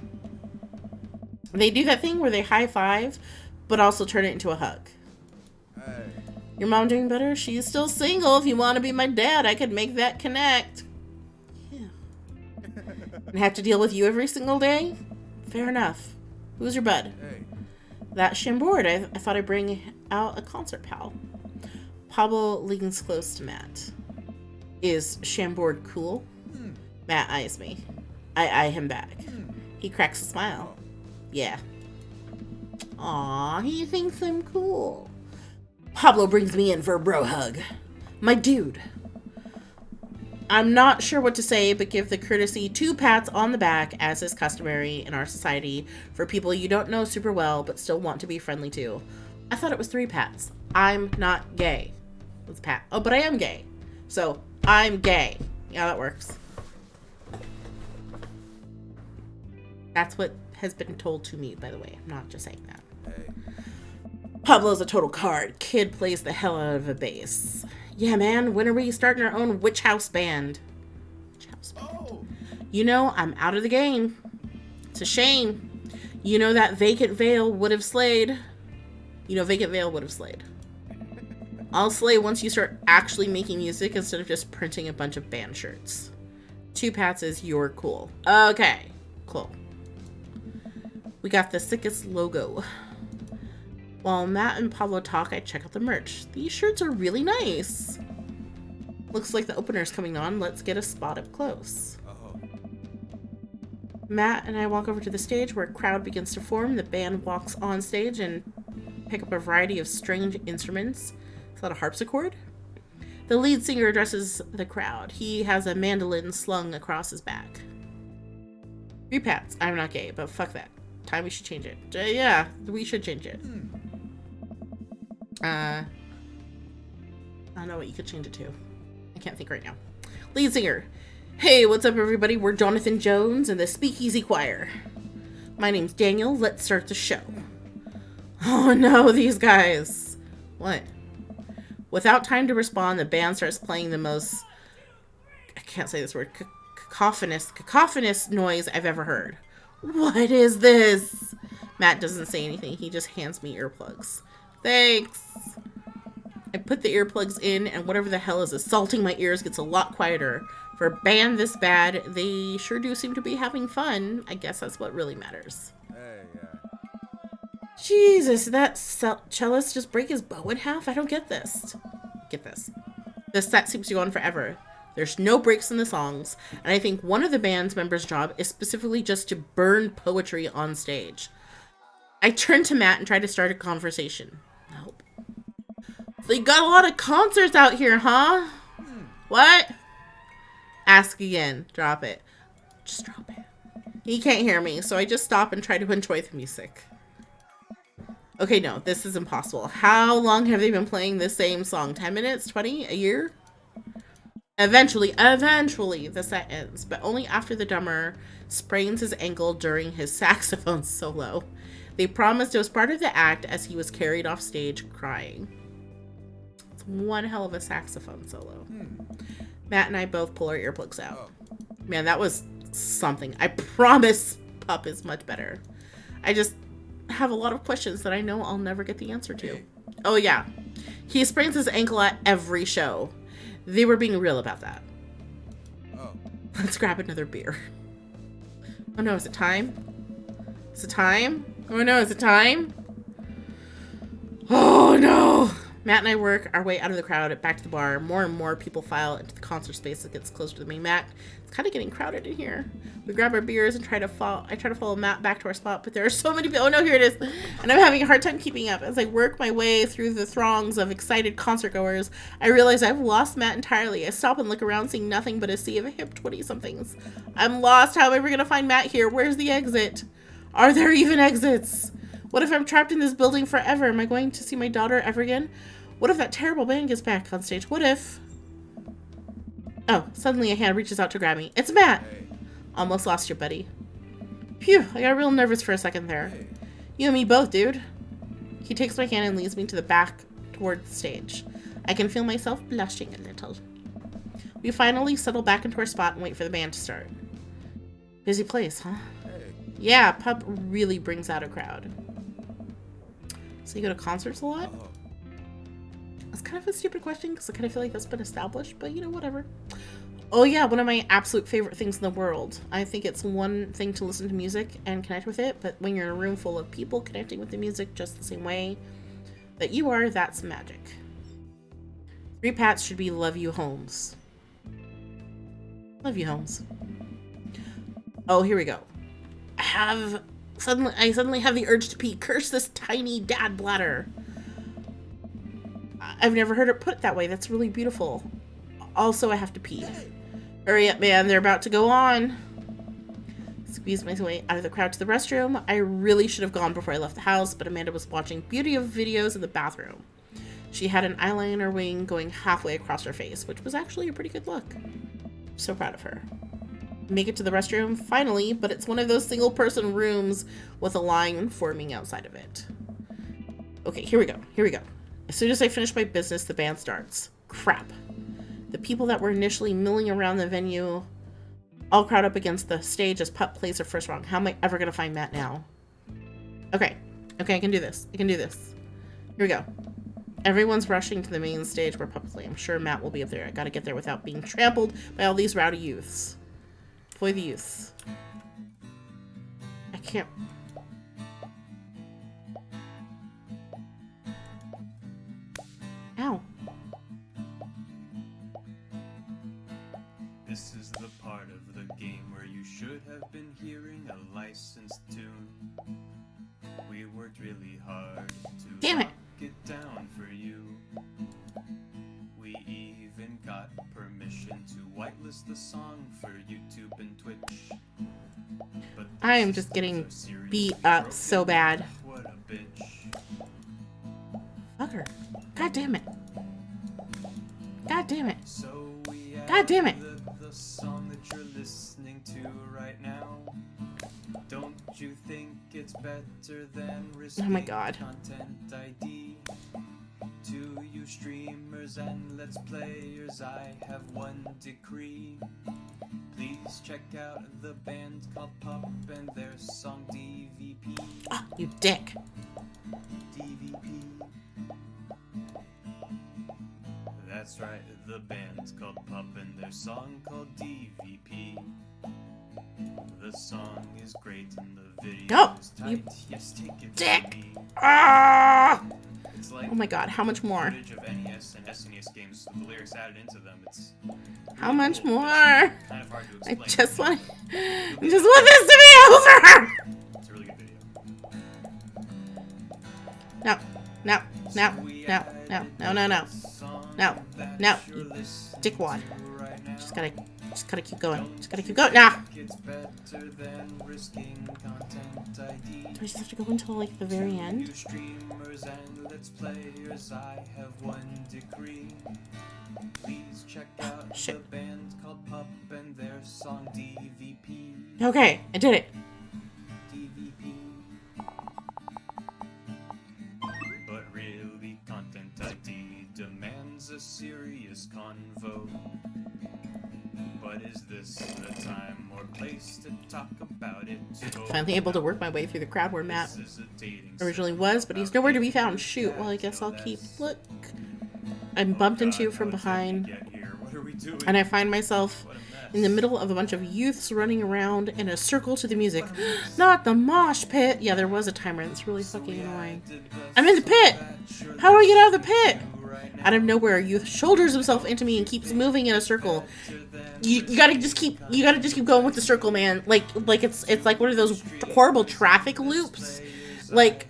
[SPEAKER 1] They do that thing where they high-five, but also turn it into a hug.
[SPEAKER 4] Hey.
[SPEAKER 1] Your mom doing better? She's still single. If you want to be my dad, I could make that connect. Yeah. And have to deal with you every single day? Fair enough. Who's your bud?
[SPEAKER 4] Hey.
[SPEAKER 1] That Chambord. I thought I'd bring out a concert pal. Pablo leans close to Matt. Is Chambord cool? Matt eyes me. I eye him back. He cracks a smile. Yeah. Aw, he thinks I'm cool. Pablo brings me in for a bro hug. My dude. I'm not sure what to say, but give the courtesy 2 pats on the back, as is customary in our society for people you don't know super well, but still want to be friendly to. I thought it was 3 pats. I'm not gay. Let's pat. Oh, but I am gay. So, I'm gay. Yeah, that works. That's what has been told to me, by the way. I'm not just saying that.
[SPEAKER 4] Hey.
[SPEAKER 1] Pablo's a total card. Kid plays the hell out of a bass. Yeah, man. When are we starting our own witch house band? Witch house band.
[SPEAKER 4] Oh.
[SPEAKER 1] You know, I'm out of the game. It's a shame. You know that Vacant Veil would have slayed. You know, Vacant Veil would have slayed. I'll slay once you start actually making music instead of just printing a bunch of band shirts. 2 pats is you're cool. Okay, cool. We got the sickest logo. While Matt and Pablo talk, I check out the merch. These shirts are really nice. Looks like the opener's coming on. Let's get a spot up close.
[SPEAKER 4] Oh.
[SPEAKER 1] Matt and I walk over to the stage where a crowd begins to form. The band walks on stage and pick up a variety of strange instruments. Is that a harpsichord? The lead singer addresses the crowd. He has a mandolin slung across his back. 3 pats. I'm not gay, but fuck that. Time we should change it. Yeah, we should change it. I don't know what you could change it to. I can't think right now. Lead singer. Hey, what's up, everybody? We're Jonathan Jones and the Speakeasy Choir. My name's Daniel. Let's start the show. Oh no, these guys. What? Without time to respond, the band starts playing the most, I can't say this word, cacophonous noise I've ever heard. What is this? Matt doesn't say anything. He just hands me earplugs. Thanks. I put the earplugs in, and whatever the hell is assaulting my ears gets a lot quieter. For a band this bad, they sure do seem to be having fun. I guess that's what really matters.
[SPEAKER 4] Hey.
[SPEAKER 1] Jesus, that cellist just break his bow in half? I don't get this. Get this. This set seems to go on forever. There's no breaks in the songs, and I think one of the band's members' job is specifically just to burn poetry on stage. I turn to Matt and try to start a conversation. Nope. They got a lot of concerts out here, huh? What? Ask again. Drop it. Just drop it. He can't hear me, so I just stop and try to enjoy the music. Okay, no, this is impossible. How long have they been playing the same song? 10 minutes? 20? A year? Eventually, the set ends, but only after the drummer sprains his ankle during his saxophone solo. They promised it was part of the act as he was carried off stage crying. It's one hell of a saxophone solo. Matt and I both pull our earplugs out. Man, that was something. I promise Pup is much better. I just have a lot of questions that I know I'll never get the answer to. Oh yeah, he sprains his ankle at every show. They were being real about that.
[SPEAKER 4] Oh.
[SPEAKER 1] Let's grab another beer. Oh no, is it time? Is it time? Oh no, is it time? Oh no! Matt and I work our way out of the crowd, back to the bar. More and more people file into the concert space that gets closer to the main Matt. It's kind of getting crowded in here. We grab our beers and I try to follow Matt back to our spot, but there are so many people. Oh no, here it is. And I'm having a hard time keeping up. As I work my way through the throngs of excited concert goers, I realize I've lost Matt entirely. I stop and look around, seeing nothing but a sea of hip 20-somethings. I'm lost. How am I ever going to find Matt here? Where's the exit? Are there even exits? What if I'm trapped in this building forever? Am I going to see my daughter ever again? What if that terrible band gets back on stage? What if... Oh, suddenly a hand reaches out to grab me. It's Matt!
[SPEAKER 4] Hey.
[SPEAKER 1] Almost lost you, buddy. Phew, I got real nervous for a second there.
[SPEAKER 4] Hey.
[SPEAKER 1] You and me both, dude. He takes my hand and leads me to the back toward the stage. I can feel myself blushing a little. We finally settle back into our spot and wait for the band to start. Busy place, huh?
[SPEAKER 4] Hey.
[SPEAKER 1] Yeah, pub really brings out a crowd. So you go to concerts a lot?
[SPEAKER 4] Oh.
[SPEAKER 1] That's kind of a stupid question because I kind of feel like that's been established, but you know, whatever. Oh yeah, one of my absolute favorite things in the world. I think it's one thing to listen to music and connect with it, but when you're in a room full of people connecting with the music just the same way that you are, that's magic. 3 Pats should be Love You Holmes. Love You Holmes. Oh, here we go. I suddenly have the urge to pee. Curse this tiny dad bladder. I've never heard it put that way. That's really beautiful. Also, I have to pee. Hurry up, man. They're about to go on. Squeeze my way out of the crowd to the restroom. I really should have gone before I left the house, but Amanda was watching beauty of videos in the bathroom. She had an eyeliner wing going halfway across her face, which was actually a pretty good look. I'm so proud of her. Make it to the restroom, finally, but it's one of those single-person rooms with a line forming outside of it. Okay, here we go. Here we go. As soon as I finish my business, the band starts. Crap. The people that were initially milling around the venue all crowd up against the stage as Pup plays their first song. How am I ever going to find Matt now? Okay. Okay, I can do this. I can do this. Here we go. Everyone's rushing to the main stage where Pup plays. I'm sure Matt will be up there. I gotta get there without being trampled by all these rowdy youths. Boy, the youths. I can't... Ow.
[SPEAKER 2] This is the part of the game where you should have been hearing a licensed tune. We worked really hard to
[SPEAKER 1] Damn it.
[SPEAKER 2] lock it down for you. We even got permission to whitelist the song for YouTube and Twitch. But
[SPEAKER 1] I am
[SPEAKER 2] this
[SPEAKER 1] just
[SPEAKER 2] is
[SPEAKER 1] getting
[SPEAKER 2] a series
[SPEAKER 1] beat
[SPEAKER 2] broken
[SPEAKER 1] up so bad.
[SPEAKER 2] What a bitch.
[SPEAKER 1] Fucker. God damn it. God damn it.
[SPEAKER 2] So we
[SPEAKER 1] God damn it.
[SPEAKER 2] the song that you're listening to right now. Don't you think it's better than risking
[SPEAKER 1] Oh my God.
[SPEAKER 2] content ID? To you streamers and let's players, I have one decree. Please check out the band called Pup and their song DVP.
[SPEAKER 1] Ah, you dick.
[SPEAKER 2] DVP. That's right, the band's called Pup and their song called DVP. The song is great and the video
[SPEAKER 1] No,
[SPEAKER 2] is
[SPEAKER 1] you
[SPEAKER 2] tight. Yes, take it
[SPEAKER 1] dick.
[SPEAKER 2] from me.
[SPEAKER 1] Ah!
[SPEAKER 2] It's like
[SPEAKER 1] Oh my God, how much more?
[SPEAKER 2] footage of NES and SNES games with the lyrics added into them. It's
[SPEAKER 1] How
[SPEAKER 2] really
[SPEAKER 1] much
[SPEAKER 2] cool,
[SPEAKER 1] more?
[SPEAKER 2] but it's kind of hard to
[SPEAKER 1] I
[SPEAKER 2] explain.
[SPEAKER 1] just want this to be over!
[SPEAKER 2] It's a really good video.
[SPEAKER 1] No, no, no, no, no, no, no, no. No, no, you dickwad. Just gotta keep going. Just gotta keep going. Nah!
[SPEAKER 2] It's better than risking content ID.
[SPEAKER 1] Do I just have to go until, like, the very
[SPEAKER 2] You
[SPEAKER 1] end?
[SPEAKER 2] streamers and let's players, I have one decree. Please check out
[SPEAKER 1] Shit.
[SPEAKER 2] the band called Pup and their song DVP.
[SPEAKER 1] Okay, I did it.
[SPEAKER 2] DVP. But really, content ID demands a serious convo. But is this the time or place to talk about it?
[SPEAKER 1] Finally able to work my way through the crowd where Matt
[SPEAKER 2] This is a dating
[SPEAKER 1] originally
[SPEAKER 2] session
[SPEAKER 1] was, but he's
[SPEAKER 2] about
[SPEAKER 1] nowhere to be
[SPEAKER 2] dating.
[SPEAKER 1] found. Shoot, well, I guess I'll keep...
[SPEAKER 2] That's-
[SPEAKER 1] Look. I'm bumped
[SPEAKER 2] Oh
[SPEAKER 1] into
[SPEAKER 2] God,
[SPEAKER 1] from
[SPEAKER 2] how did we
[SPEAKER 1] behind,
[SPEAKER 2] get here? What are we doing?
[SPEAKER 1] and I find myself
[SPEAKER 2] What a mess.
[SPEAKER 1] in the middle of a bunch of youths running around in a circle to the music.
[SPEAKER 2] What a mess.
[SPEAKER 1] Not the mosh pit! Yeah, there was a timer that's really
[SPEAKER 2] So
[SPEAKER 1] fucking
[SPEAKER 2] we
[SPEAKER 1] annoying.
[SPEAKER 2] added
[SPEAKER 1] I'm in the
[SPEAKER 2] song
[SPEAKER 1] pit!
[SPEAKER 2] that you're
[SPEAKER 1] How do I get out of the
[SPEAKER 2] listening
[SPEAKER 1] pit?
[SPEAKER 2] to
[SPEAKER 1] Out of nowhere, youth shoulders himself into me and keeps moving in a circle. You gotta just keep going with the circle, man. Like it's like one of those horrible traffic loops. Like,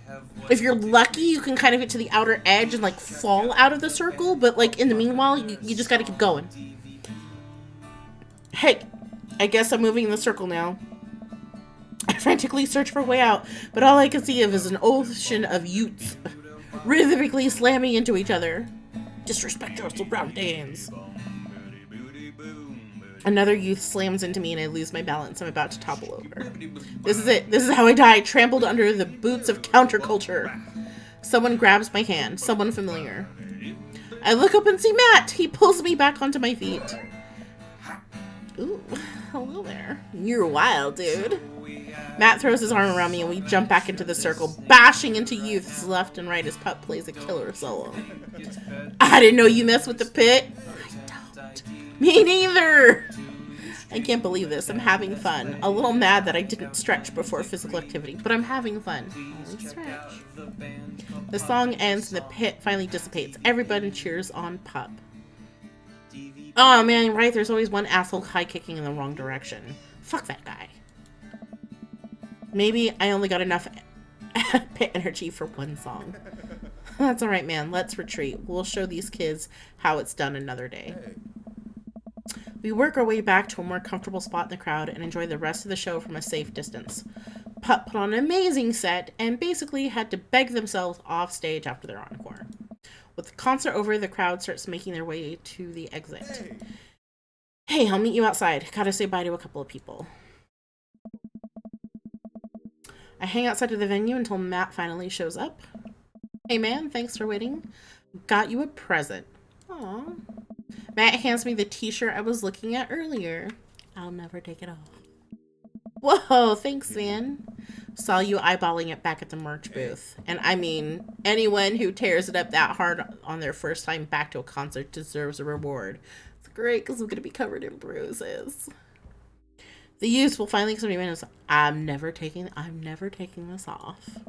[SPEAKER 1] if you're lucky, you can kind of get to the outer edge and like fall out of the circle, but like in the meanwhile, you just gotta keep going. Hey, I guess I'm moving in the circle now. I frantically search for a way out, but all I can see of is an ocean of utes rhythmically slamming into each other. Disrespect your surroundings. Another youth slams into me and I lose my balance. I'm about to topple over. This is it. This is how I die, trampled under the boots of counterculture. Someone grabs my hand. Someone familiar. I look up and see Matt. He pulls me back onto my feet. Ooh, hello there. You're wild, dude. Matt throws his arm around me and we jump back into the circle, bashing into youths left and right as Pup plays a killer solo. I didn't know you messed with the pit. I don't. Me neither. I can't believe this. I'm having fun. A little mad that I didn't stretch before physical activity, but I'm having fun. Only stretch. The song ends and the pit finally dissipates. Everybody cheers on Pup. Oh man, right, there's always one asshole high kicking in the wrong direction. Fuck that guy. Maybe I only got enough pit energy for one song. That's alright, man. Let's retreat. We'll show these kids how it's done another day. We work our way back to a more comfortable spot in the crowd and enjoy the rest of the show from a safe distance. Pup put on an amazing set and basically had to beg themselves off stage after their encore. With the concert over, the crowd starts making their way to the exit. Hey, I'll meet you outside. Gotta say bye to a couple of people. I hang outside of the venue until Matt finally shows up. Hey man, thanks for waiting. Got you a present. Aw. Matt hands me the t-shirt I was looking at earlier. I'll never take it off. Whoa, thanks man. Saw you eyeballing it back at the merch booth. And I mean, anyone who tears it up that hard on their first time back to a concert deserves a reward. It's great because I'm going to be covered in bruises. The youth will finally come to me and say, I'm never taking this off.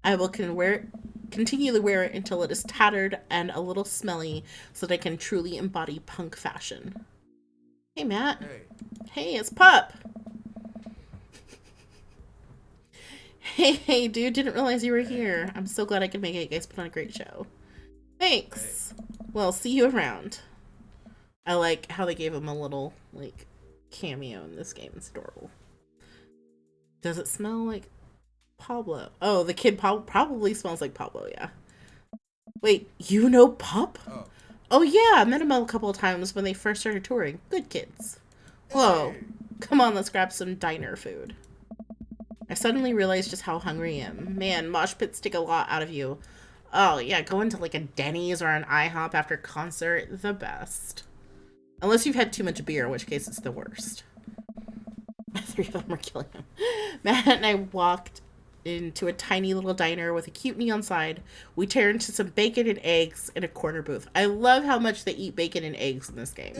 [SPEAKER 1] I will continually wear it until it is tattered and a little smelly so that I can truly embody punk fashion. Hey, Matt. Hey, it's Pup. Hey, dude, didn't realize you were here. I'm so glad I could make it. You guys put on a great show. Thanks. Well, see you around. I like how they gave him a little, like, cameo in this game. It's adorable. Does it smell like Pablo? Oh, the kid probably smells like Pablo, yeah. Wait, you know Pup? Oh yeah, I met him a couple of times when they first started touring. Good kids. Whoa. Come on, let's grab some diner food. I suddenly realized just how hungry I am. Man, mosh pits take a lot out of you. Oh yeah, going to like a Denny's or an IHOP after concert, the best. Unless you've had too much beer, in which case it's the worst. 3 of them are killing him. Matt and I walked into a tiny little diner with a cute neon sign. We tear into some bacon and eggs in a corner booth. I love how much they eat bacon and eggs in this game.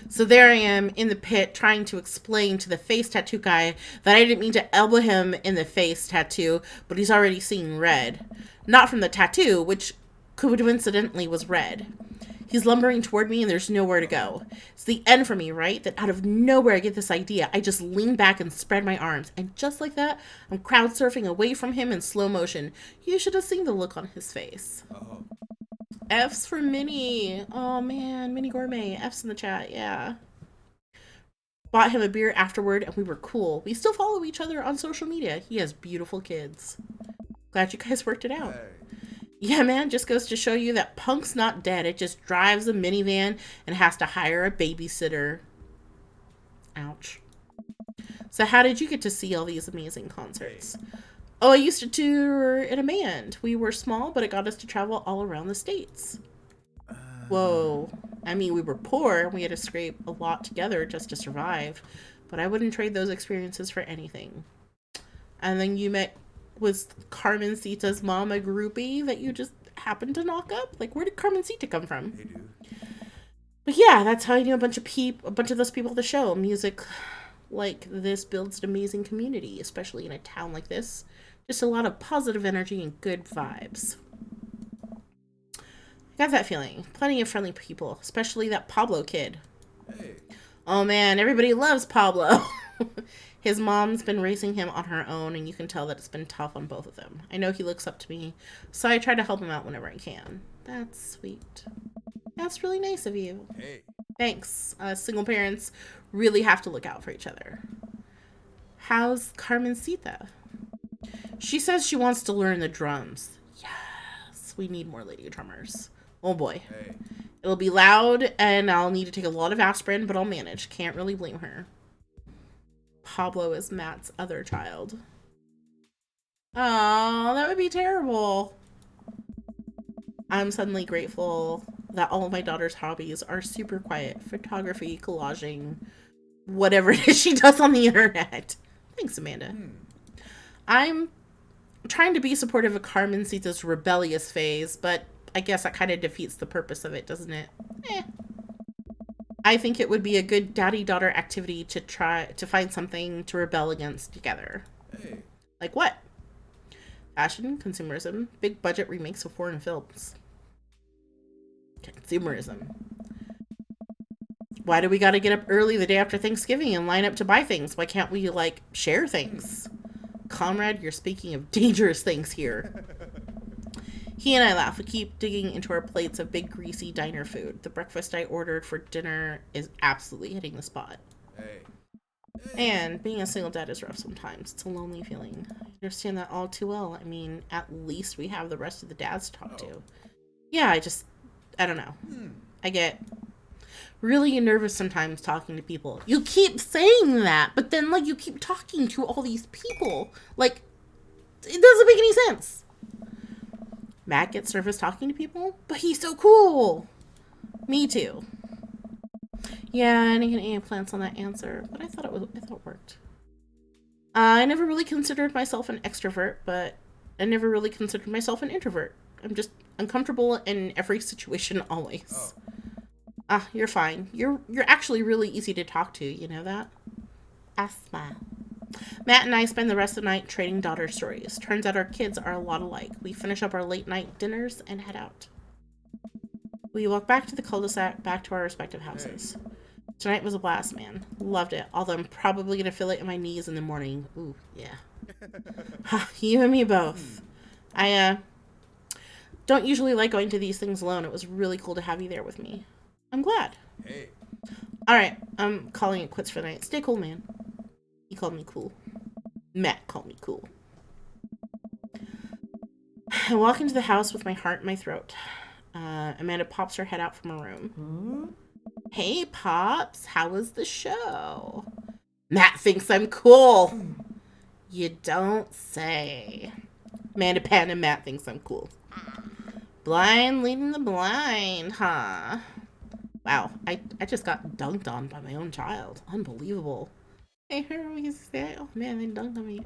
[SPEAKER 1] So there I am in the pit trying to explain to the face tattoo guy that I didn't mean to elbow him in the face tattoo, but he's already seeing red. Not from the tattoo, which coincidentally was red. He's lumbering toward me and there's nowhere to go. It's the end for me, right? That out of nowhere I get this idea. I just lean back and spread my arms. And just like that, I'm crowd surfing away from him in slow motion. You should have seen the look on his face. F's for Mini. Oh man, Mini Gourmet. F's in the chat, yeah. Bought him a beer afterward and we were cool. We still follow each other on social media. He has beautiful kids. Glad you guys worked it out. Yeah, man, just goes to show you that punk's not dead. It just drives a minivan and has to hire a babysitter. Ouch. So how did you get to see all these amazing concerts? Oh, I used to tour in a band. We were small, but it got us to travel all around the States. Whoa. I mean, we were poor and we had to scrape a lot together just to survive, but I wouldn't trade those experiences for anything. And then you met was Carmencita's mom a groupie that you just happened to knock up? Like, where did Carmencita come from?
[SPEAKER 4] They do.
[SPEAKER 1] But yeah, that's how I knew a bunch of those people at the show. Music like this builds an amazing community, especially in a town like this. Just a lot of positive energy and good vibes. Got that feeling. Plenty of friendly people, especially that Pablo kid.
[SPEAKER 4] Hey.
[SPEAKER 1] Oh man, everybody loves Pablo. His mom's been raising him on her own, and you can tell that it's been tough on both of them. I know he looks up to me, so I try to help him out whenever I can. That's sweet. That's really nice of you.
[SPEAKER 4] Hey.
[SPEAKER 1] Thanks. Single parents really have to look out for each other. How's Carmencita? She says she wants to learn the drums. Yes, we need more lady drummers. Oh boy.
[SPEAKER 4] Hey.
[SPEAKER 1] It'll be loud, and I'll need to take a lot of aspirin, but I'll manage. Can't really blame her. Pablo is Matt's other child. Oh, that would be terrible. I'm suddenly grateful that all of my daughter's hobbies are super quiet. Photography, collaging, whatever it is she does on the internet. Thanks, Amanda. I'm trying to be supportive of Carmencita's rebellious phase, but I guess that kind of defeats the purpose of it, doesn't it? I think it would be a good daddy-daughter activity to try to find something to rebel against together.
[SPEAKER 4] Hey.
[SPEAKER 1] Like what? Fashion, consumerism, big budget remakes of foreign films. Consumerism. Why do we gotta get up early the day after Thanksgiving and line up to buy things? Why can't we, like, share things? Comrade, you're speaking of dangerous things here. He and I laugh. We keep digging into our plates of big, greasy diner food. The breakfast I ordered for dinner is absolutely hitting the spot.
[SPEAKER 4] Hey.
[SPEAKER 1] And being a single dad is rough sometimes. It's a lonely feeling. I understand that all too well. I mean, at least we have the rest of the dads to talk to. Yeah, I don't know. I get really nervous sometimes talking to people. You keep saying that, but then, like, you keep talking to all these people. Like, it doesn't make any sense. Matt gets nervous talking to people, but he's so cool. Me too. Yeah, I didn't get any plants on that answer, but I thought it worked. I never really considered myself an extrovert, but I never really considered myself an introvert. I'm just uncomfortable in every situation always. You're fine. You're actually really easy to talk to, you know that? I smile. Matt and I spend the rest of the night trading daughter stories. Turns out our kids are a lot alike. We finish up our late night dinners and head out. We walk back to the cul-de-sac, back to our respective houses. Tonight was a blast, man. Loved it. Although I'm probably going to feel it in my knees in the morning. Ooh, yeah. You and me both. I don't usually like going to these things alone. It was really cool to have you there with me. I'm glad.
[SPEAKER 4] Hey.
[SPEAKER 1] Alright, I'm calling it quits for the night. Stay cool, man. He called me cool. Matt called me cool. I walk into the house with my heart in my throat. Amanda pops her head out from her room. Hey, Pops. How was the show? Matt thinks I'm cool. You don't say. Amanda Pan and Matt thinks I'm cool. Blind leading the blind, huh? Wow, I just got dunked on by my own child. Unbelievable. Hey, oh man, they dunked on me.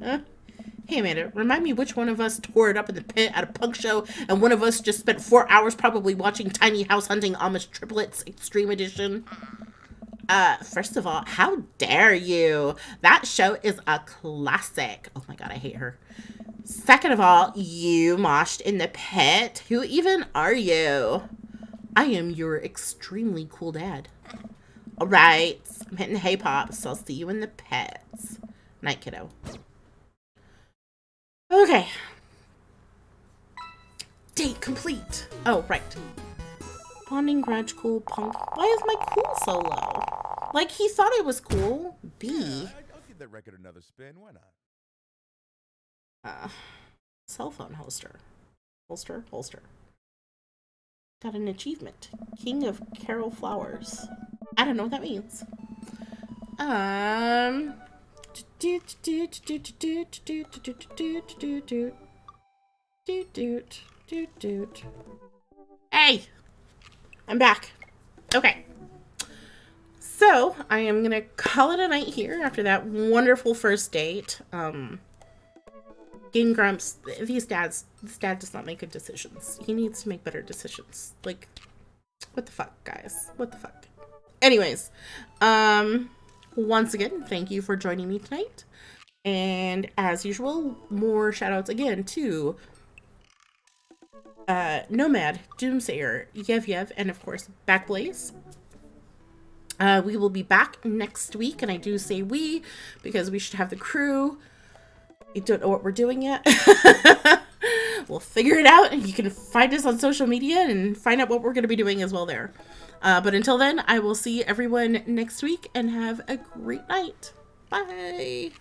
[SPEAKER 1] Hey, Amanda, remind me which one of us tore it up in the pit at a punk show and one of us just spent 4 hours probably watching Tiny House Hunting Amish Triplets Extreme Edition? First of all, how dare you? That show is a classic. Oh my god, I hate her. Second of all, you moshed in the pit. Who even are you? I am your extremely cool dad. Alright, I'm hitting Hey Pops. I'll see you in the pits. Night, kiddo. Okay. Date complete. Oh, right. Bonding grudge, cool punk. Why is my cool so low? Like, he thought it was cool. B.
[SPEAKER 4] I'll give that record another spin. Why not?
[SPEAKER 1] Cell phone holster. Holster. Got an achievement. King of Carol Flowers. I don't know what that means. Hey! I'm back. Okay. So, I am gonna call it a night here after that wonderful first date. Game Grumps, this dad does not make good decisions. He needs to make better decisions. Like, what the fuck, guys? What the fuck? Anyways, once again, thank you for joining me tonight. And as usual, more shout outs again to Nomad, Doomsayer, Yev, and of course, Backblaze. We will be back next week, and I do say we because we should have the crew. I don't know what we're doing yet. We'll figure it out, and you can find us on social media and find out what we're going to be doing as well there. But until then, I will see everyone next week, and have a great night. Bye!